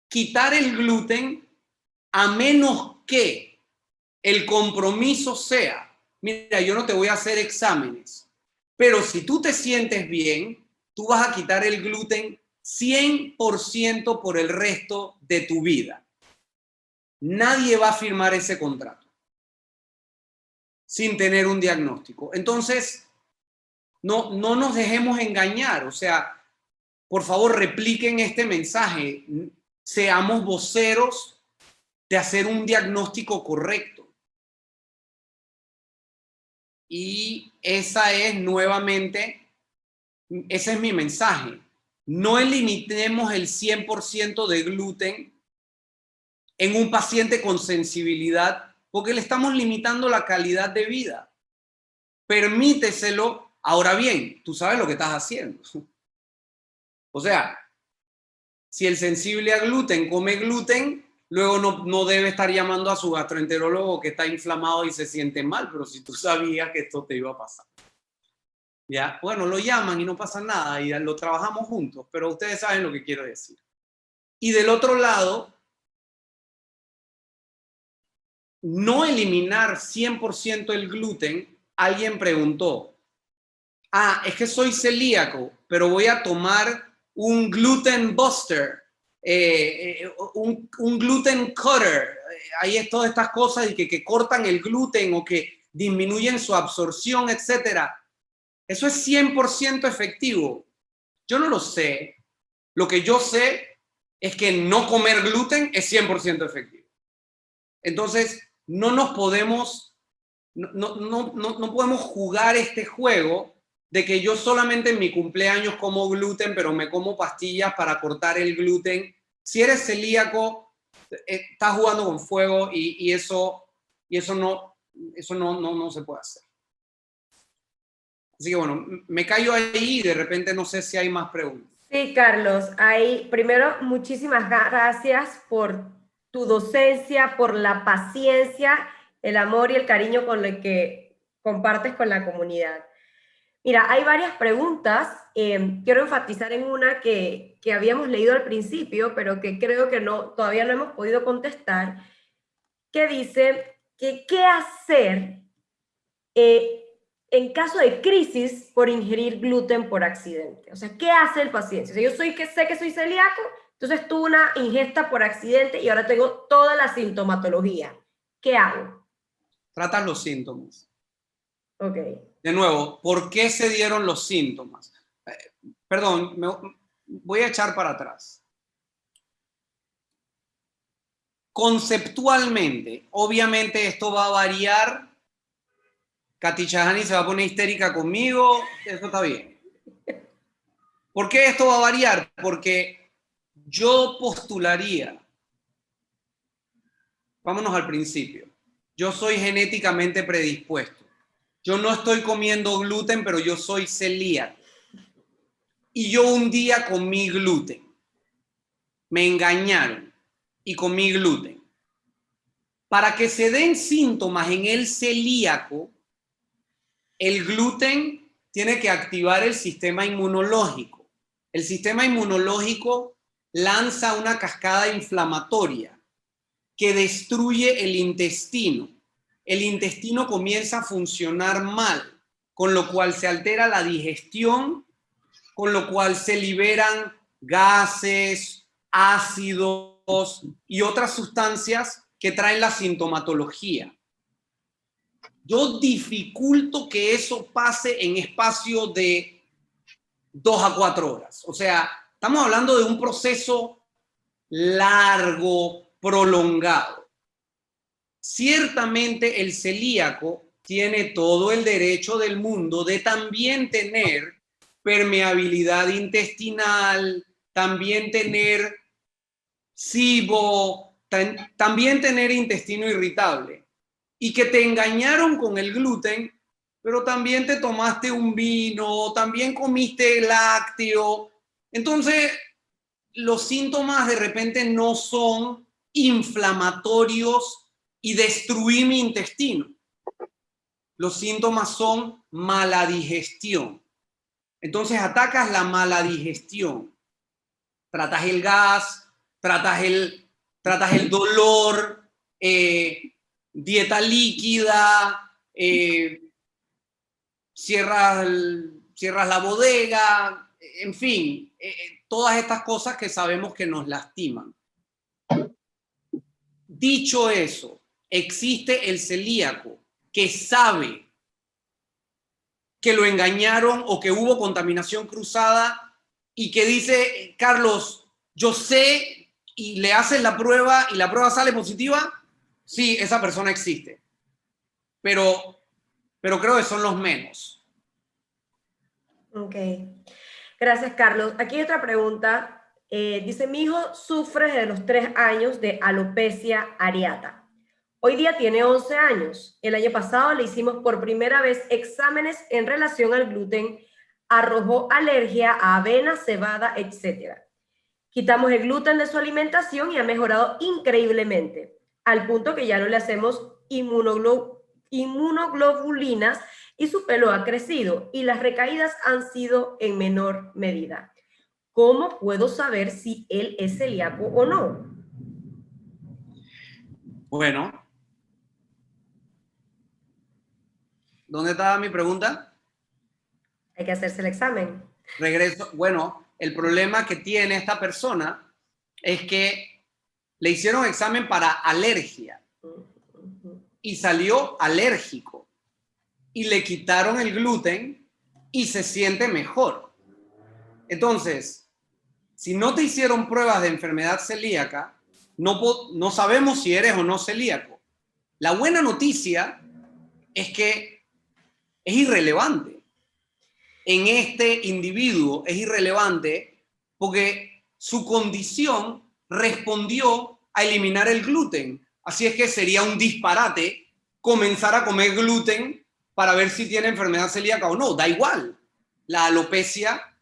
quitar el gluten, a menos que el compromiso sea, mira, yo no te voy a hacer exámenes, Pero si tú te sientes bien, tú vas a quitar el gluten 100% por el resto de tu vida. Nadie va a firmar ese contrato sin tener un diagnóstico. Entonces, no nos dejemos engañar. O sea, por favor, repliquen este mensaje. Seamos voceros de hacer un diagnóstico correcto. Y ese es mi mensaje. No eliminemos el 100% de gluten en un paciente con sensibilidad, porque le estamos limitando la calidad de vida. Permíteselo. Ahora bien, tú sabes lo que estás haciendo. O sea, si el sensible a gluten come gluten, luego no debe estar llamando a su gastroenterólogo que está inflamado y se siente mal, pero si tú sabías que esto te iba a pasar. ¿Ya? Bueno, lo llaman y no pasa nada y lo trabajamos juntos, pero ustedes saben lo que quiero decir. Y del otro lado, no eliminar 100% el gluten. Alguien preguntó, es que soy celíaco, pero voy a tomar un gluten buster, un gluten cutter. Hay todas estas cosas que cortan el gluten o que disminuyen su absorción, etcétera. Eso es 100% efectivo. Yo no lo sé. Lo que yo sé es que no comer gluten es 100% efectivo. Entonces, no podemos jugar este juego de que yo solamente en mi cumpleaños como gluten, pero me como pastillas para cortar el gluten. Si eres celíaco, estás jugando con fuego y eso no se puede hacer. Así que bueno, me callo ahí y de repente no sé si hay más preguntas. Sí, Carlos, primero, muchísimas gracias por tu docencia, por la paciencia, el amor y el cariño con el que compartes con la comunidad. Mira, hay varias preguntas. Quiero enfatizar en una que habíamos leído al principio, pero que creo que todavía no hemos podido contestar, que dice que qué hacer en caso de crisis por ingerir gluten por accidente. O sea, ¿qué hace el paciente? O sea, yo sé que soy celíaco, entonces tuve una ingesta por accidente y ahora tengo toda la sintomatología. ¿Qué hago? Tratas los síntomas. Ok. De nuevo, ¿por qué se dieron los síntomas? Perdón, voy a echar para atrás. Conceptualmente, obviamente esto va a variar. Katy Chahani se va a poner histérica conmigo, eso está bien. ¿Por qué esto va a variar? Porque yo postularía, vámonos al principio, yo soy genéticamente predispuesto. Yo no estoy comiendo gluten, pero yo soy celíaco. Y yo un día comí gluten. Me engañaron y comí gluten. Para que se den síntomas en el celíaco, el gluten tiene que activar el sistema inmunológico. El sistema inmunológico lanza una cascada inflamatoria que destruye el intestino. El intestino comienza a funcionar mal, con lo cual se altera la digestión, con lo cual se liberan gases, ácidos y otras sustancias que traen la sintomatología. Yo dificulto que eso pase en espacio de 2 a 4 horas. O sea, estamos hablando de un proceso largo, prolongado. Ciertamente el celíaco tiene todo el derecho del mundo de también tener permeabilidad intestinal, también tener SIBO, también tener intestino irritable. Y que te engañaron con el gluten, pero también te tomaste un vino, también comiste lácteo. Entonces, los síntomas de repente no son inflamatorios y destruí mi intestino. Los síntomas son mala digestión. Entonces atacas la mala digestión. Tratas el gas, tratas el dolor, dieta líquida, cierras la bodega, en fin, todas estas cosas que sabemos que nos lastiman. Dicho eso, existe el celíaco que sabe que lo engañaron o que hubo contaminación cruzada y que dice, Carlos, yo sé, y le hacen la prueba y la prueba sale positiva. Sí, esa persona existe. Pero creo que son los menos. Ok. Gracias, Carlos. Aquí hay otra pregunta. Dice, mi hijo sufre desde los 3 años de alopecia areata. Hoy día tiene 11 años. El año pasado le hicimos por primera vez exámenes en relación al gluten. Arrojó alergia a avena, cebada, etc. Quitamos el gluten de su alimentación y ha mejorado increíblemente, al punto que ya no le hacemos inmunoglobulinas y su pelo ha crecido y las recaídas han sido en menor medida. ¿Cómo puedo saber si él es celíaco o no? Bueno, ¿dónde estaba mi pregunta? Hay que hacerse el examen. Regreso. Bueno, el problema que tiene esta persona es que le hicieron examen para alergia y salió alérgico y le quitaron el gluten y se siente mejor. Entonces, si no te hicieron pruebas de enfermedad celíaca, no sabemos si eres o no celíaco. La buena noticia es que es irrelevante. En este individuo es irrelevante porque su condición respondió a eliminar el gluten. Así es que sería un disparate comenzar a comer gluten para ver si tiene enfermedad celíaca o no. Da igual. La alopecia,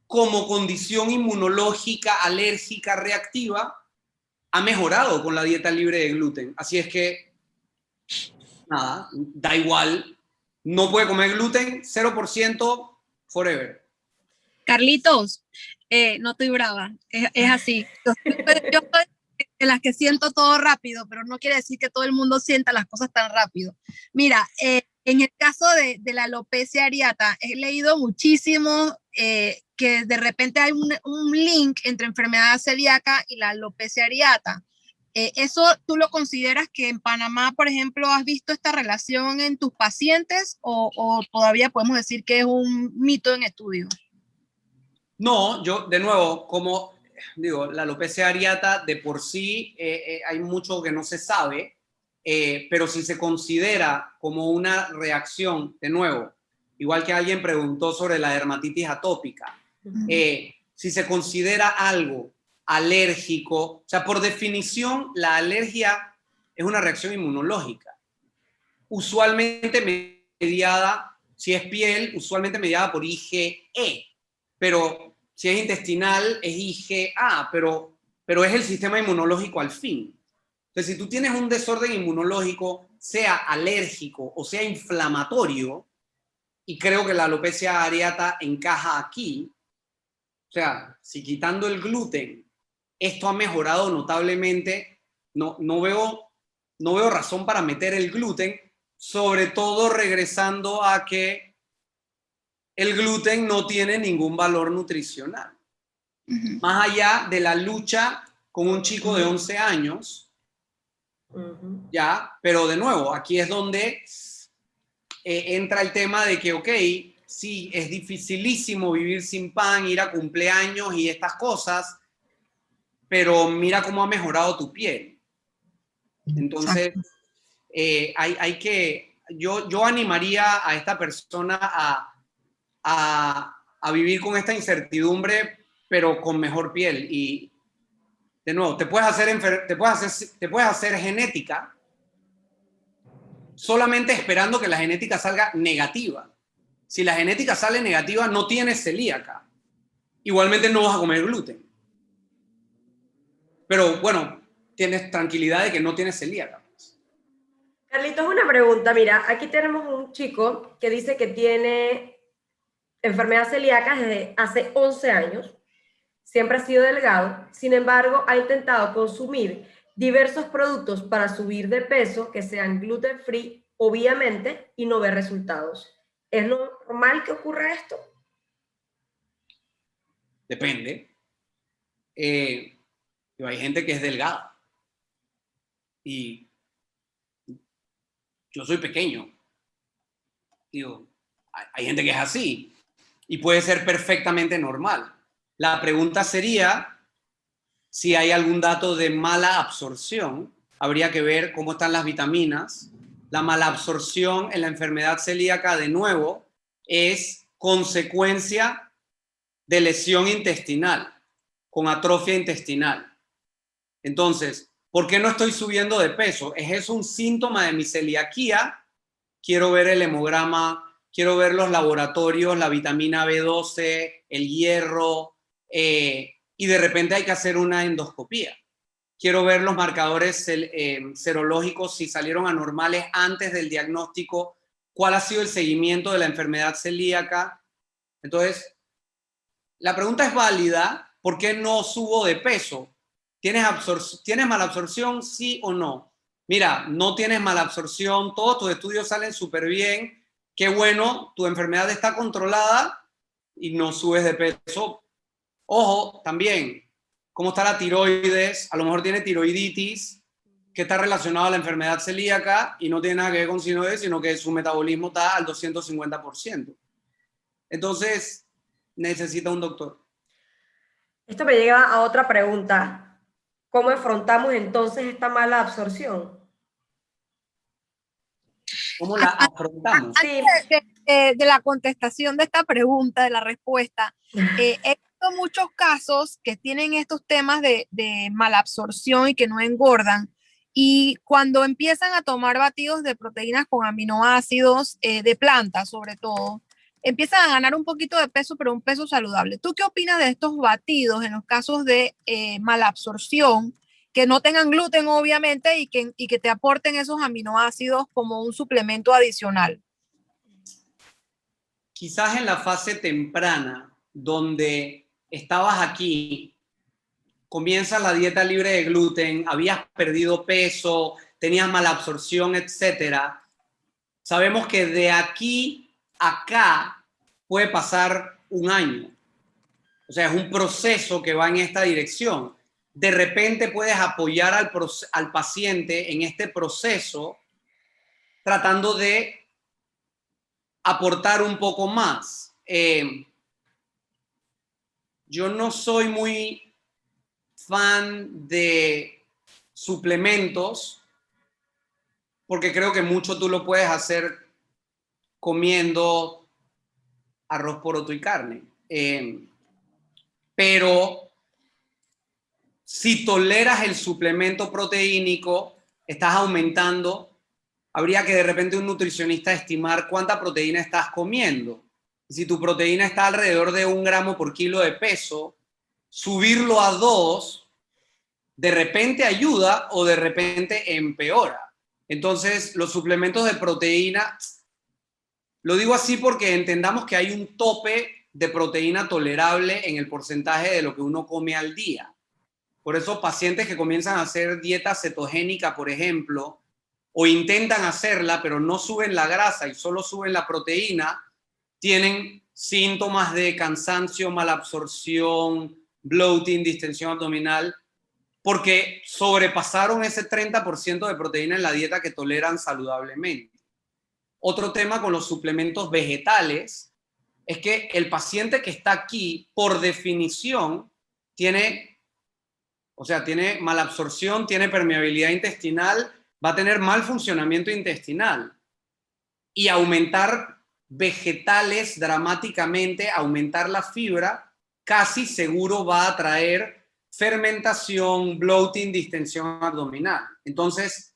como condición inmunológica, alérgica, reactiva, ha mejorado con la dieta libre de gluten. Así es que, nada, da igual. No puede comer gluten, 0% forever. Carlitos, no estoy brava, es así. Yo soy de las que siento todo rápido, pero no quiere decir que todo el mundo sienta las cosas tan rápido. Mira, en el caso de la alopecia areata, he leído muchísimo que de repente hay un link entre enfermedad celíaca y la alopecia areata. ¿Eso tú lo consideras que en Panamá, por ejemplo, has visto esta relación en tus pacientes o todavía podemos decir que es un mito en estudio? No, yo, de nuevo, como digo, la alopecia areata de por sí hay mucho que no se sabe, pero si se considera como una reacción, de nuevo, igual que alguien preguntó sobre la dermatitis atópica, si se considera algo alérgico, o sea, por definición, la alergia es una reacción inmunológica, usualmente mediada, si es piel, usualmente mediada por IgE, pero si es intestinal es IgA, pero es el sistema inmunológico al fin. Entonces, si tú tienes un desorden inmunológico, sea alérgico o sea inflamatorio, y creo que la alopecia areata encaja aquí, o sea, si quitando el gluten esto ha mejorado notablemente, no veo razón para meter el gluten, sobre todo regresando a que el gluten no tiene ningún valor nutricional. Más allá de la lucha con un chico de 11 años, ya, pero de nuevo, aquí es donde entra el tema de que, ok, sí, es dificilísimo vivir sin pan, ir a cumpleaños y estas cosas, pero mira cómo ha mejorado tu piel. Entonces, hay que, yo animaría a esta persona a vivir con esta incertidumbre, pero con mejor piel. Y de nuevo, te puedes hacer genética solamente esperando que la genética salga negativa. Si la genética sale negativa, no tienes celíaca. Igualmente no vas a comer gluten. Pero bueno, tienes tranquilidad de que no tienes celíaca. Carlitos, una pregunta. Mira, aquí tenemos un chico que dice que tiene enfermedad celíaca desde hace 11 años. Siempre ha sido delgado. Sin embargo, ha intentado consumir diversos productos para subir de peso que sean gluten free, obviamente, y no ve resultados. ¿Es normal que ocurra esto? Depende. Hay gente que es delgada y yo soy pequeño. Digo, hay gente que es así y puede ser perfectamente normal. La pregunta sería si hay algún dato de mala absorción. Habría que ver cómo están las vitaminas. La mala absorción en la enfermedad celíaca, de nuevo, es consecuencia de lesión intestinal, con atrofia intestinal. Entonces, ¿por qué no estoy subiendo de peso? ¿Es eso un síntoma de mi celiaquía? Quiero ver el hemograma, quiero ver los laboratorios, la vitamina B12, el hierro, y de repente hay que hacer una endoscopía. Quiero ver los marcadores serológicos, si salieron anormales antes del diagnóstico, cuál ha sido el seguimiento de la enfermedad celíaca. Entonces, la pregunta es válida, ¿por qué no subo de peso? ¿Tienes malabsorción, sí o no? Mira, no tienes malabsorción, todos tus estudios salen súper bien, qué bueno, tu enfermedad está controlada y no subes de peso. Ojo, también, ¿cómo está la tiroides? A lo mejor tiene tiroiditis, que está relacionado a la enfermedad celíaca y no tiene nada que ver con sinoides, sino que su metabolismo está al 250%. Entonces, necesita un doctor. Esto me lleva a otra pregunta. ¿Cómo afrontamos entonces esta mala absorción? ¿Cómo la afrontamos? Sí. De la contestación de esta pregunta, de la respuesta, he visto muchos casos que tienen estos temas de malabsorción y que no engordan. Y cuando empiezan a tomar batidos de proteínas con aminoácidos de plantas, sobre todo, empiezan a ganar un poquito de peso, pero un peso saludable. ¿Tú qué opinas de estos batidos en los casos de malabsorción, que no tengan gluten, obviamente, y que te aporten esos aminoácidos como un suplemento adicional? Quizás en la fase temprana, donde estabas aquí, comienzas la dieta libre de gluten, habías perdido peso, tenías mala absorción, etcétera. Sabemos que de aquí a acá puede pasar un año. O sea, es un proceso que va en esta dirección. De repente puedes apoyar al paciente en este proceso tratando de aportar un poco más. Yo no soy muy fan de suplementos porque creo que mucho tú lo puedes hacer comiendo arroz, poroto y carne. Pero si toleras el suplemento proteínico, estás aumentando. Habría que de repente un nutricionista estimar cuánta proteína estás comiendo. Si tu proteína está alrededor de 1 gramo por kilo de peso, subirlo a 2 de repente ayuda o de repente empeora. Entonces, los suplementos de proteína, lo digo así porque entendamos que hay un tope de proteína tolerable en el porcentaje de lo que uno come al día. Por eso pacientes que comienzan a hacer dieta cetogénica, por ejemplo, o intentan hacerla, pero no suben la grasa y solo suben la proteína, tienen síntomas de cansancio, malabsorción, bloating, distensión abdominal, porque sobrepasaron ese 30% de proteína en la dieta que toleran saludablemente. Otro tema con los suplementos vegetales es que el paciente que está aquí, por definición, tiene malabsorción, tiene permeabilidad intestinal, va a tener mal funcionamiento intestinal. Y aumentar vegetales dramáticamente, aumentar la fibra, casi seguro va a traer fermentación, bloating, distensión abdominal. Entonces,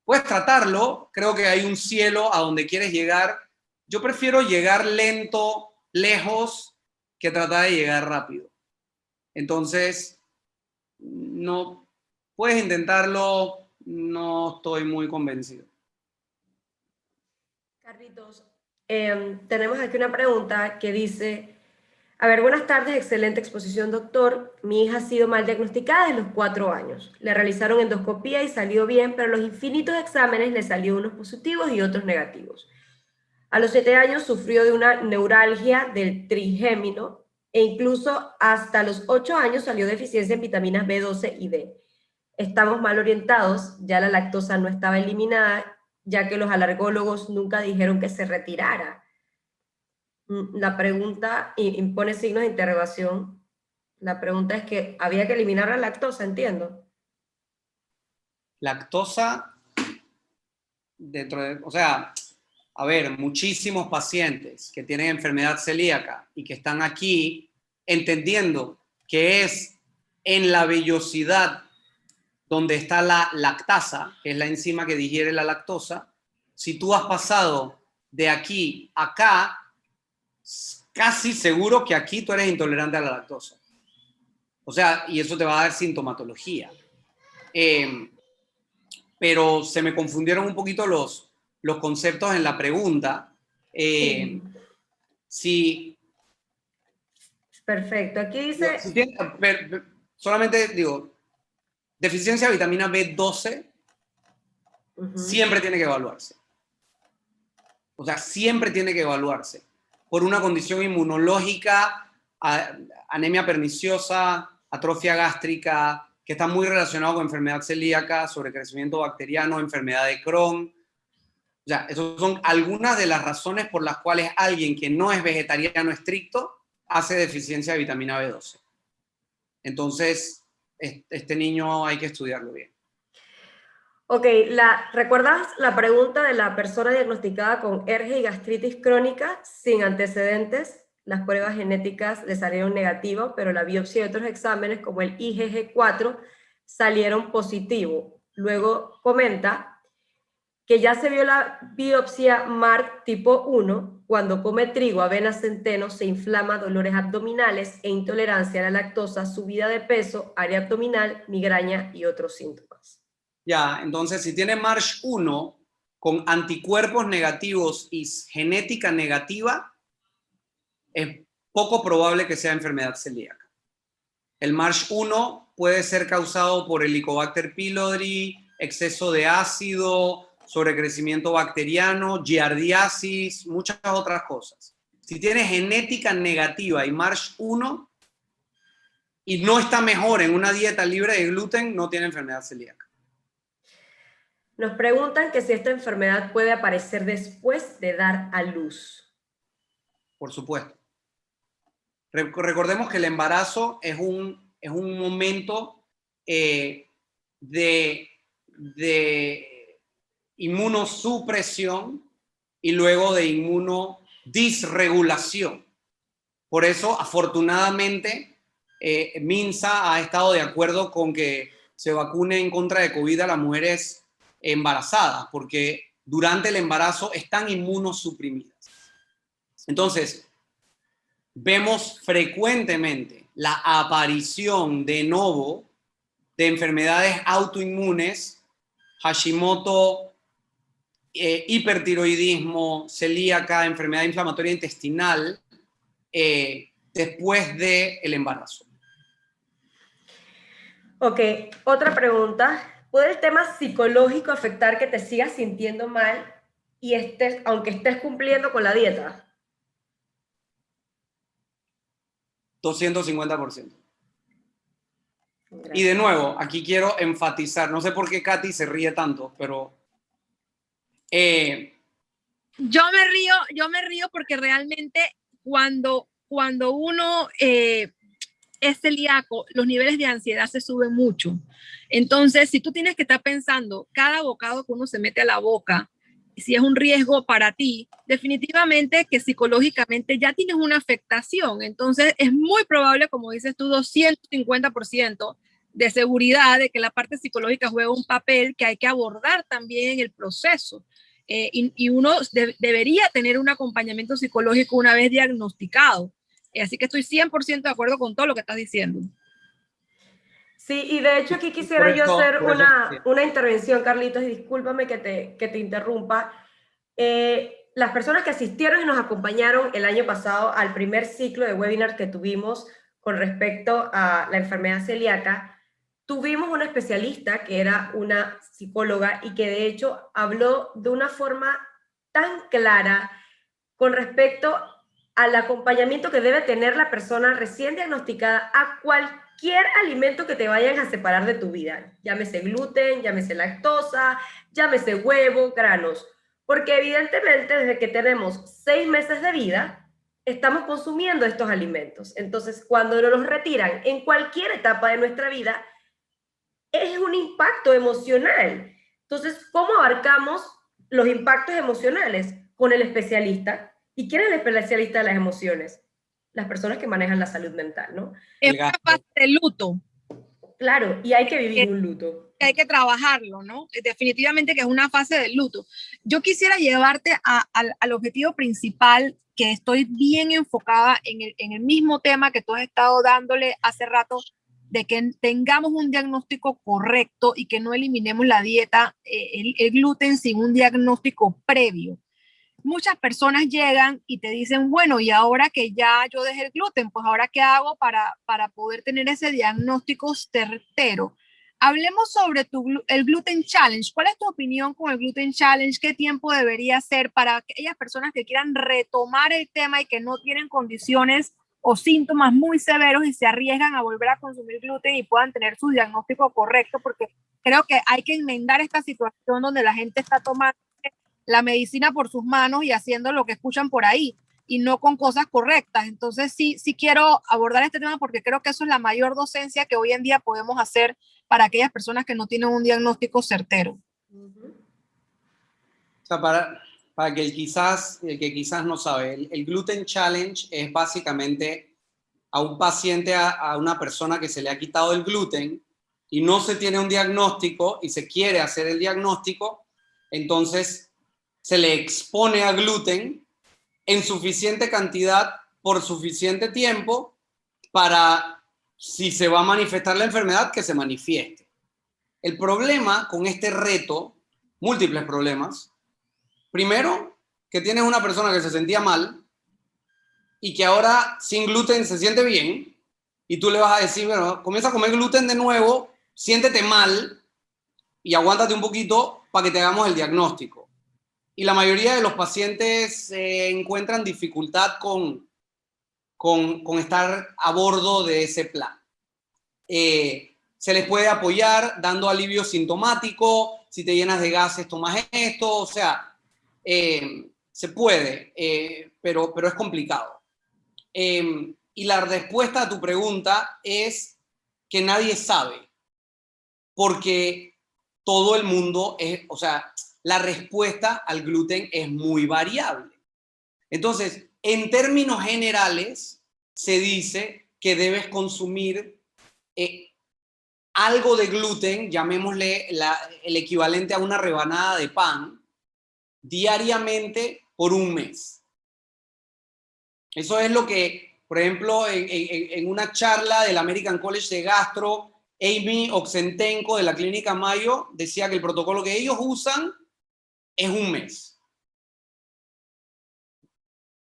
puedes tratarlo, creo que hay un cielo a donde quieres llegar. Yo prefiero llegar lento, lejos, que tratar de llegar rápido. Entonces, no, puedes intentarlo, no estoy muy convencido. Carlitos, tenemos aquí una pregunta que dice, a ver, buenas tardes, excelente exposición, doctor. Mi hija ha sido mal diagnosticada desde los 4 años. Le realizaron endoscopía y salió bien, pero los infinitos exámenes le salieron unos positivos y otros negativos. A los 7 años sufrió de una neuralgia del trigémino e incluso hasta los 8 años salió deficiencia en vitaminas B12 y D. Estamos mal orientados, ya la lactosa no estaba eliminada, ya que los alergólogos nunca dijeron que se retirara. La pregunta impone signos de interrogación. La pregunta es que había que eliminar la lactosa, entiendo. Lactosa, o sea, a ver, muchísimos pacientes que tienen enfermedad celíaca y que están aquí entendiendo que es en la vellosidad donde está la lactasa, que es la enzima que digiere la lactosa. Si tú has pasado de aquí a acá, casi seguro que aquí tú eres intolerante a la lactosa. O sea, y eso te va a dar sintomatología. Pero se me confundieron un poquito los conceptos en la pregunta. Si, Perfecto, aquí dice... solamente digo, deficiencia de vitamina B12 siempre tiene que evaluarse. O sea, siempre tiene que evaluarse por una condición inmunológica, anemia perniciosa, atrofia gástrica, que está muy relacionado con enfermedad celíaca, sobrecrecimiento bacteriano, enfermedad de Crohn. O sea, esas son algunas de las razones por las cuales alguien que no es vegetariano estricto hace deficiencia de vitamina B12. Entonces, este niño hay que estudiarlo bien. Ok, ¿recuerdas la pregunta de la persona diagnosticada con ERGE y gastritis crónica sin antecedentes? Las pruebas genéticas le salieron negativas, pero la biopsia y otros exámenes, como el IgG4, salieron positivos. Luego comenta que ya se vio la biopsia MARC tipo 1, cuando come trigo, avena, centeno, se inflama, dolores abdominales e intolerancia a la lactosa, subida de peso, área abdominal, migraña y otros síntomas. Ya, entonces si tiene MARCH 1 con anticuerpos negativos y genética negativa, es poco probable que sea enfermedad celíaca. El MARCH 1 puede ser causado por Helicobacter pylori, exceso de ácido, sobrecrecimiento bacteriano, giardiasis, muchas otras cosas. Si tiene genética negativa y MARCH 1 y no está mejor en una dieta libre de gluten, no tiene enfermedad celíaca. Nos preguntan que si esta enfermedad puede aparecer después de dar a luz. Por supuesto. Recordemos que el embarazo es un momento de inmunosupresión y luego de inmunodisregulación. Por eso, afortunadamente, MINSA ha estado de acuerdo con que se vacune en contra de COVID a las mujeres embarazadas, porque durante el embarazo están inmunosuprimidas. Entonces, vemos frecuentemente la aparición de nuevo de enfermedades autoinmunes, Hashimoto, hipertiroidismo, celíaca, enfermedad inflamatoria intestinal, después del embarazo. Ok, otra pregunta. ¿Puede el tema psicológico afectar que te sigas sintiendo mal y aunque estés cumpliendo con la dieta? 250%. Gracias. Y de nuevo, aquí quiero enfatizar, no sé por qué Katy se ríe tanto, pero... Yo me río porque realmente cuando uno es celíaco, los niveles de ansiedad se suben mucho. Entonces, si tú tienes que estar pensando cada bocado que uno se mete a la boca, si es un riesgo para ti, definitivamente que psicológicamente ya tienes una afectación. Entonces, es muy probable, como dices tú, 250% de seguridad de que la parte psicológica juega un papel que hay que abordar también en el proceso. Y uno debería tener un acompañamiento psicológico una vez diagnosticado. Así que estoy 100% de acuerdo con todo lo que estás diciendo. Sí, y de hecho aquí quisiera yo hacer una intervención, Carlitos, y discúlpame que te interrumpa. Las personas que asistieron y nos acompañaron el año pasado al primer ciclo de webinars que tuvimos con respecto a la enfermedad celíaca, tuvimos una especialista que era una psicóloga y que de hecho habló de una forma tan clara con respecto al acompañamiento que debe tener la persona recién diagnosticada a cualquier alimento que te vayan a separar de tu vida. Llámese gluten, llámese lactosa, llámese huevo, granos. Porque evidentemente desde que tenemos 6 meses de vida, estamos consumiendo estos alimentos. Entonces, cuando nos los retiran en cualquier etapa de nuestra vida, es un impacto emocional. Entonces, ¿cómo abarcamos los impactos emocionales? Con el especialista. ¿Y quién es el especialista de las emociones? Las personas que manejan la salud mental, ¿no? Es El una gasto. fase de luto, Claro, y hay que vivir un luto. que hay que trabajarlo, ¿no? Definitivamente que es una fase de luto. Yo quisiera llevarte al objetivo principal, que estoy bien enfocada en el mismo tema que tú has estado dándole hace rato, de que tengamos un diagnóstico correcto y que no eliminemos la dieta, el gluten sin un diagnóstico previo. Muchas personas llegan y te dicen, bueno, y ahora que ya yo dejé el gluten, pues ahora qué hago para poder tener ese diagnóstico certero. Hablemos sobre el Gluten Challenge. ¿Cuál es tu opinión con el Gluten Challenge? ¿Qué tiempo debería ser para aquellas personas que quieran retomar el tema y que no tienen condiciones o síntomas muy severos y se arriesgan a volver a consumir gluten y puedan tener su diagnóstico correcto? Porque creo que hay que enmendar esta situación donde la gente está tomando la medicina por sus manos y haciendo lo que escuchan por ahí y no con cosas correctas. Entonces sí quiero abordar este tema porque creo que eso es la mayor docencia que hoy en día podemos hacer para aquellas personas que no tienen un diagnóstico certero. O sea, para que el que quizás no sabe, el Gluten Challenge es básicamente a un paciente, a una persona que se le ha quitado el gluten y no se tiene un diagnóstico y se quiere hacer el diagnóstico, entonces se le expone a gluten en suficiente cantidad por suficiente tiempo para, si se va a manifestar la enfermedad, que se manifieste. El problema con este reto, múltiples problemas. Primero, que tienes una persona que se sentía mal y que ahora sin gluten se siente bien, y tú le vas a decir, bueno, comienza a comer gluten de nuevo, siéntete mal y aguántate un poquito para que te hagamos el diagnóstico. Y la mayoría de los pacientes encuentran dificultad con estar a bordo de ese plan. Se les puede apoyar dando alivio sintomático, si te llenas de gases tomas esto, o sea, se puede, pero es complicado. Y la respuesta a tu pregunta es que nadie sabe, porque todo el mundo o sea, la respuesta al gluten es muy variable. Entonces, en términos generales, se dice que debes consumir algo de gluten, llamémosle el equivalente a una rebanada de pan, diariamente por un mes. Eso es lo que, por ejemplo, en una charla del American College de Gastro, Amy Oxentenko de la Clínica Mayo decía que el protocolo que ellos usan es un mes.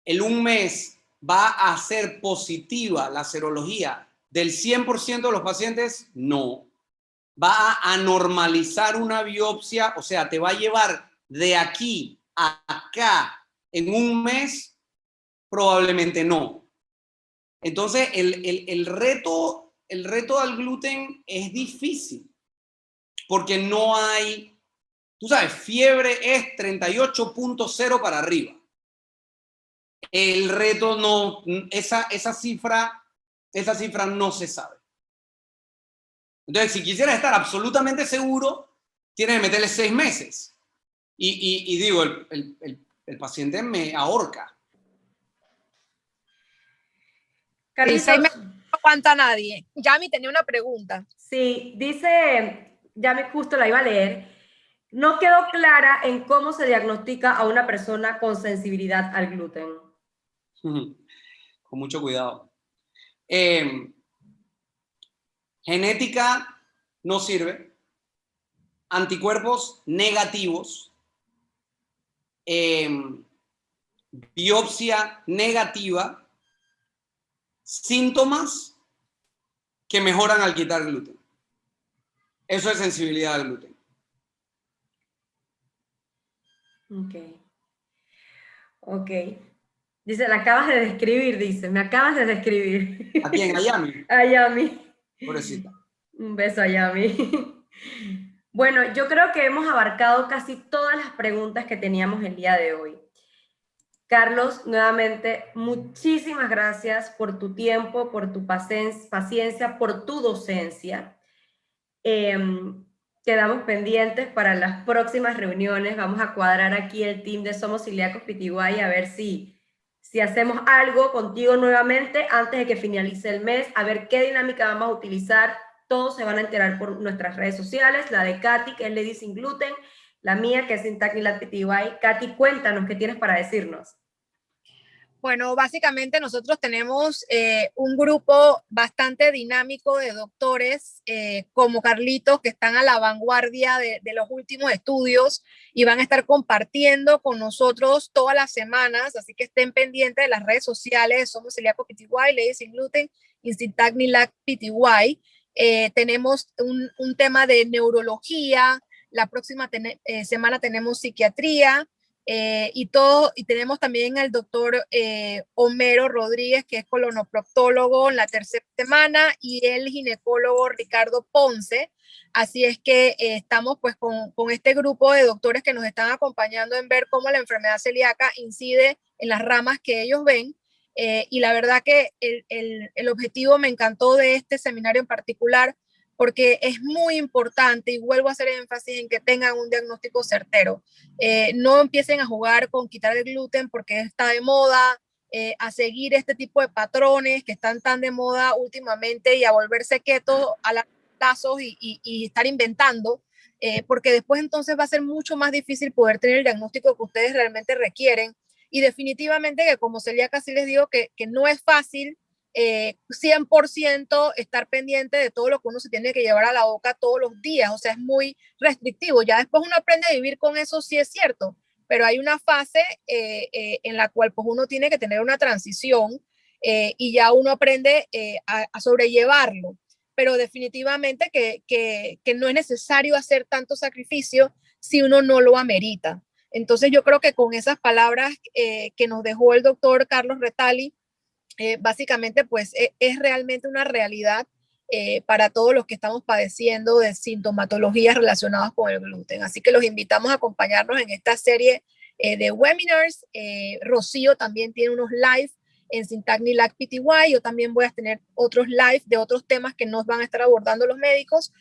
El un mes va a ser positiva la serología del 100% de los pacientes, no. Va a normalizar una biopsia, o sea, te va a llevar de aquí a acá en un mes, probablemente no. Entonces, el reto al gluten es difícil, porque no hay, tú sabes, fiebre es 38.0 para arriba. El reto no, esa cifra no se sabe. Entonces, si quisieras estar absolutamente seguro, tienes que meterle 6 meses. Y digo, el paciente me ahorca. Sí, 6 meses Carlitos, no aguanta nadie. Yami tenía una pregunta. sí, dice, ya me justo la iba a leer, no quedó clara en cómo se diagnostica a una persona con sensibilidad al gluten. Con mucho cuidado. Genética no sirve. Anticuerpos negativos. Biopsia negativa. Síntomas que mejoran al quitar gluten. Eso es sensibilidad al gluten. Ok. Ok. Dice, la acabas de describir, dice, me acabas de describir. ¿A quién? ¿A Yami? A Yami. Pobrecita. Un beso a Yami. Bueno, yo creo que hemos abarcado casi todas las preguntas que teníamos el día de hoy. Carlos, nuevamente, muchísimas gracias por tu tiempo, por tu paciencia, por tu docencia. Quedamos pendientes para las próximas reuniones. Vamos a cuadrar aquí el team de Somos Celíacos Pitiguay a ver si hacemos algo contigo nuevamente antes de que finalice el mes, a ver qué dinámica vamos a utilizar. Todos se van a enterar por nuestras redes sociales, la de Katy, que es Lady Sin Gluten, la mía, que es Sin Tacnilat Pitiguay. Katy, cuéntanos qué tienes para decirnos. Bueno, básicamente nosotros tenemos un grupo bastante dinámico de doctores como Carlitos, que están a la vanguardia de los últimos estudios y van a estar compartiendo con nosotros todas las semanas, así que estén pendientes de las redes sociales. Somos Celíacos Pitiguay, Lady Sin Gluten y Sin Tacnilat Pitiguay. Tenemos un tema de neurología, la próxima semana tenemos psiquiatría. Y tenemos también al doctor Homero Rodríguez, que es colonoproctólogo en la tercera semana, y el ginecólogo Ricardo Ponce. Así es que estamos pues con este grupo de doctores que nos están acompañando en ver cómo la enfermedad celíaca incide en las ramas que ellos ven. Y la verdad que el objetivo me encantó de este seminario en particular, porque es muy importante, y vuelvo a hacer énfasis en que tengan un diagnóstico certero. No empiecen a jugar con quitar el gluten porque está de moda, a seguir este tipo de patrones que están tan de moda últimamente y a volverse keto a largo plazo y estar inventando, porque después entonces va a ser mucho más difícil poder tener el diagnóstico que ustedes realmente requieren. Y definitivamente que como celíaca sí les digo que no es fácil 100% estar pendiente de todo lo que uno se tiene que llevar a la boca todos los días, o sea, es muy restrictivo. Ya después uno aprende a vivir con eso, sí es cierto, pero hay una fase en la cual pues uno tiene que tener una transición y ya uno aprende a sobrellevarlo, pero definitivamente que no es necesario hacer tanto sacrificio si uno no lo amerita. Entonces yo creo que con esas palabras que nos dejó el doctor Carlos Retali, básicamente pues es realmente una realidad para todos los que estamos padeciendo de sintomatologías relacionadas con el gluten. Así que los invitamos a acompañarnos en esta serie de webinars. Rocío también tiene unos live en Sin Tacnilat Pitiguay. Yo también voy a tener otros live de otros temas que nos van a estar abordando los médicos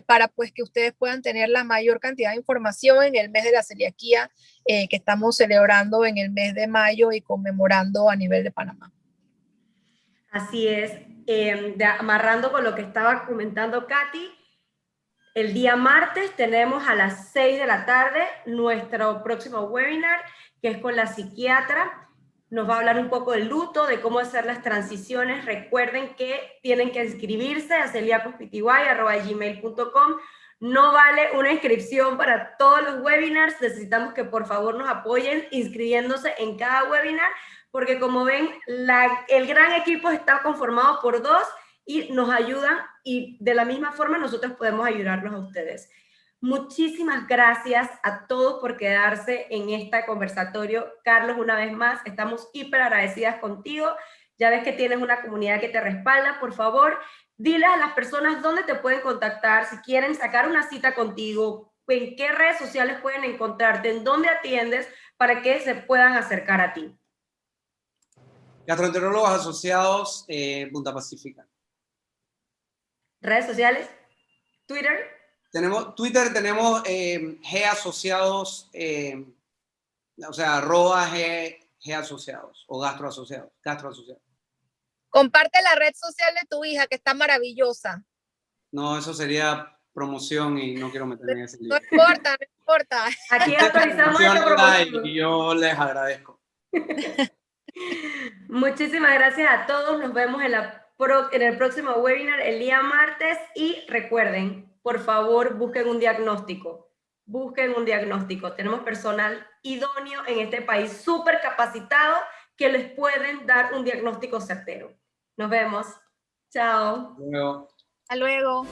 para pues que ustedes puedan tener la mayor cantidad de información en el mes de la celiaquía que estamos celebrando en el mes de mayo y conmemorando a nivel de Panamá. Así es, amarrando con lo que estaba comentando Katy, el día martes tenemos a las 6 de la tarde nuestro próximo webinar, que es con la psiquiatra. Nos va a hablar un poco del luto, de cómo hacer las transiciones. Recuerden que tienen que inscribirse a celiacospitiguay@gmail.com. No vale una inscripción para todos los webinars. Necesitamos que por favor nos apoyen inscribiéndose en cada webinar, porque como ven, el gran equipo está conformado por 2 y nos ayudan, y de la misma forma nosotros podemos ayudarlos a ustedes. Muchísimas gracias a todos por quedarse en este conversatorio. Carlos, una vez más, estamos hiper agradecidas contigo. Ya ves que tienes una comunidad que te respalda. Por favor, diles a las personas dónde te pueden contactar, si quieren sacar una cita contigo, en qué redes sociales pueden encontrarte, en dónde atiendes, para que se puedan acercar a ti. Gastroenterólogos Asociados, Punta Pacífica. ¿Redes sociales? ¿Twitter? Twitter tenemos G Asociados, o sea, @G Asociados o Gastro Asociados. Comparte la red social de tu hija, que está maravillosa. No, eso sería promoción y no quiero meterme en ese lío. No importa, no importa. Aquí autorizamos esta promoción. Y yo les agradezco. Muchísimas gracias a todos. Nos vemos en el próximo webinar el día martes. Y recuerden, por favor, busquen un diagnóstico. Busquen un diagnóstico. Tenemos personal idóneo en este país, súper capacitado, que les pueden dar un diagnóstico certero. Nos vemos. Chao. Hasta luego. Hasta luego.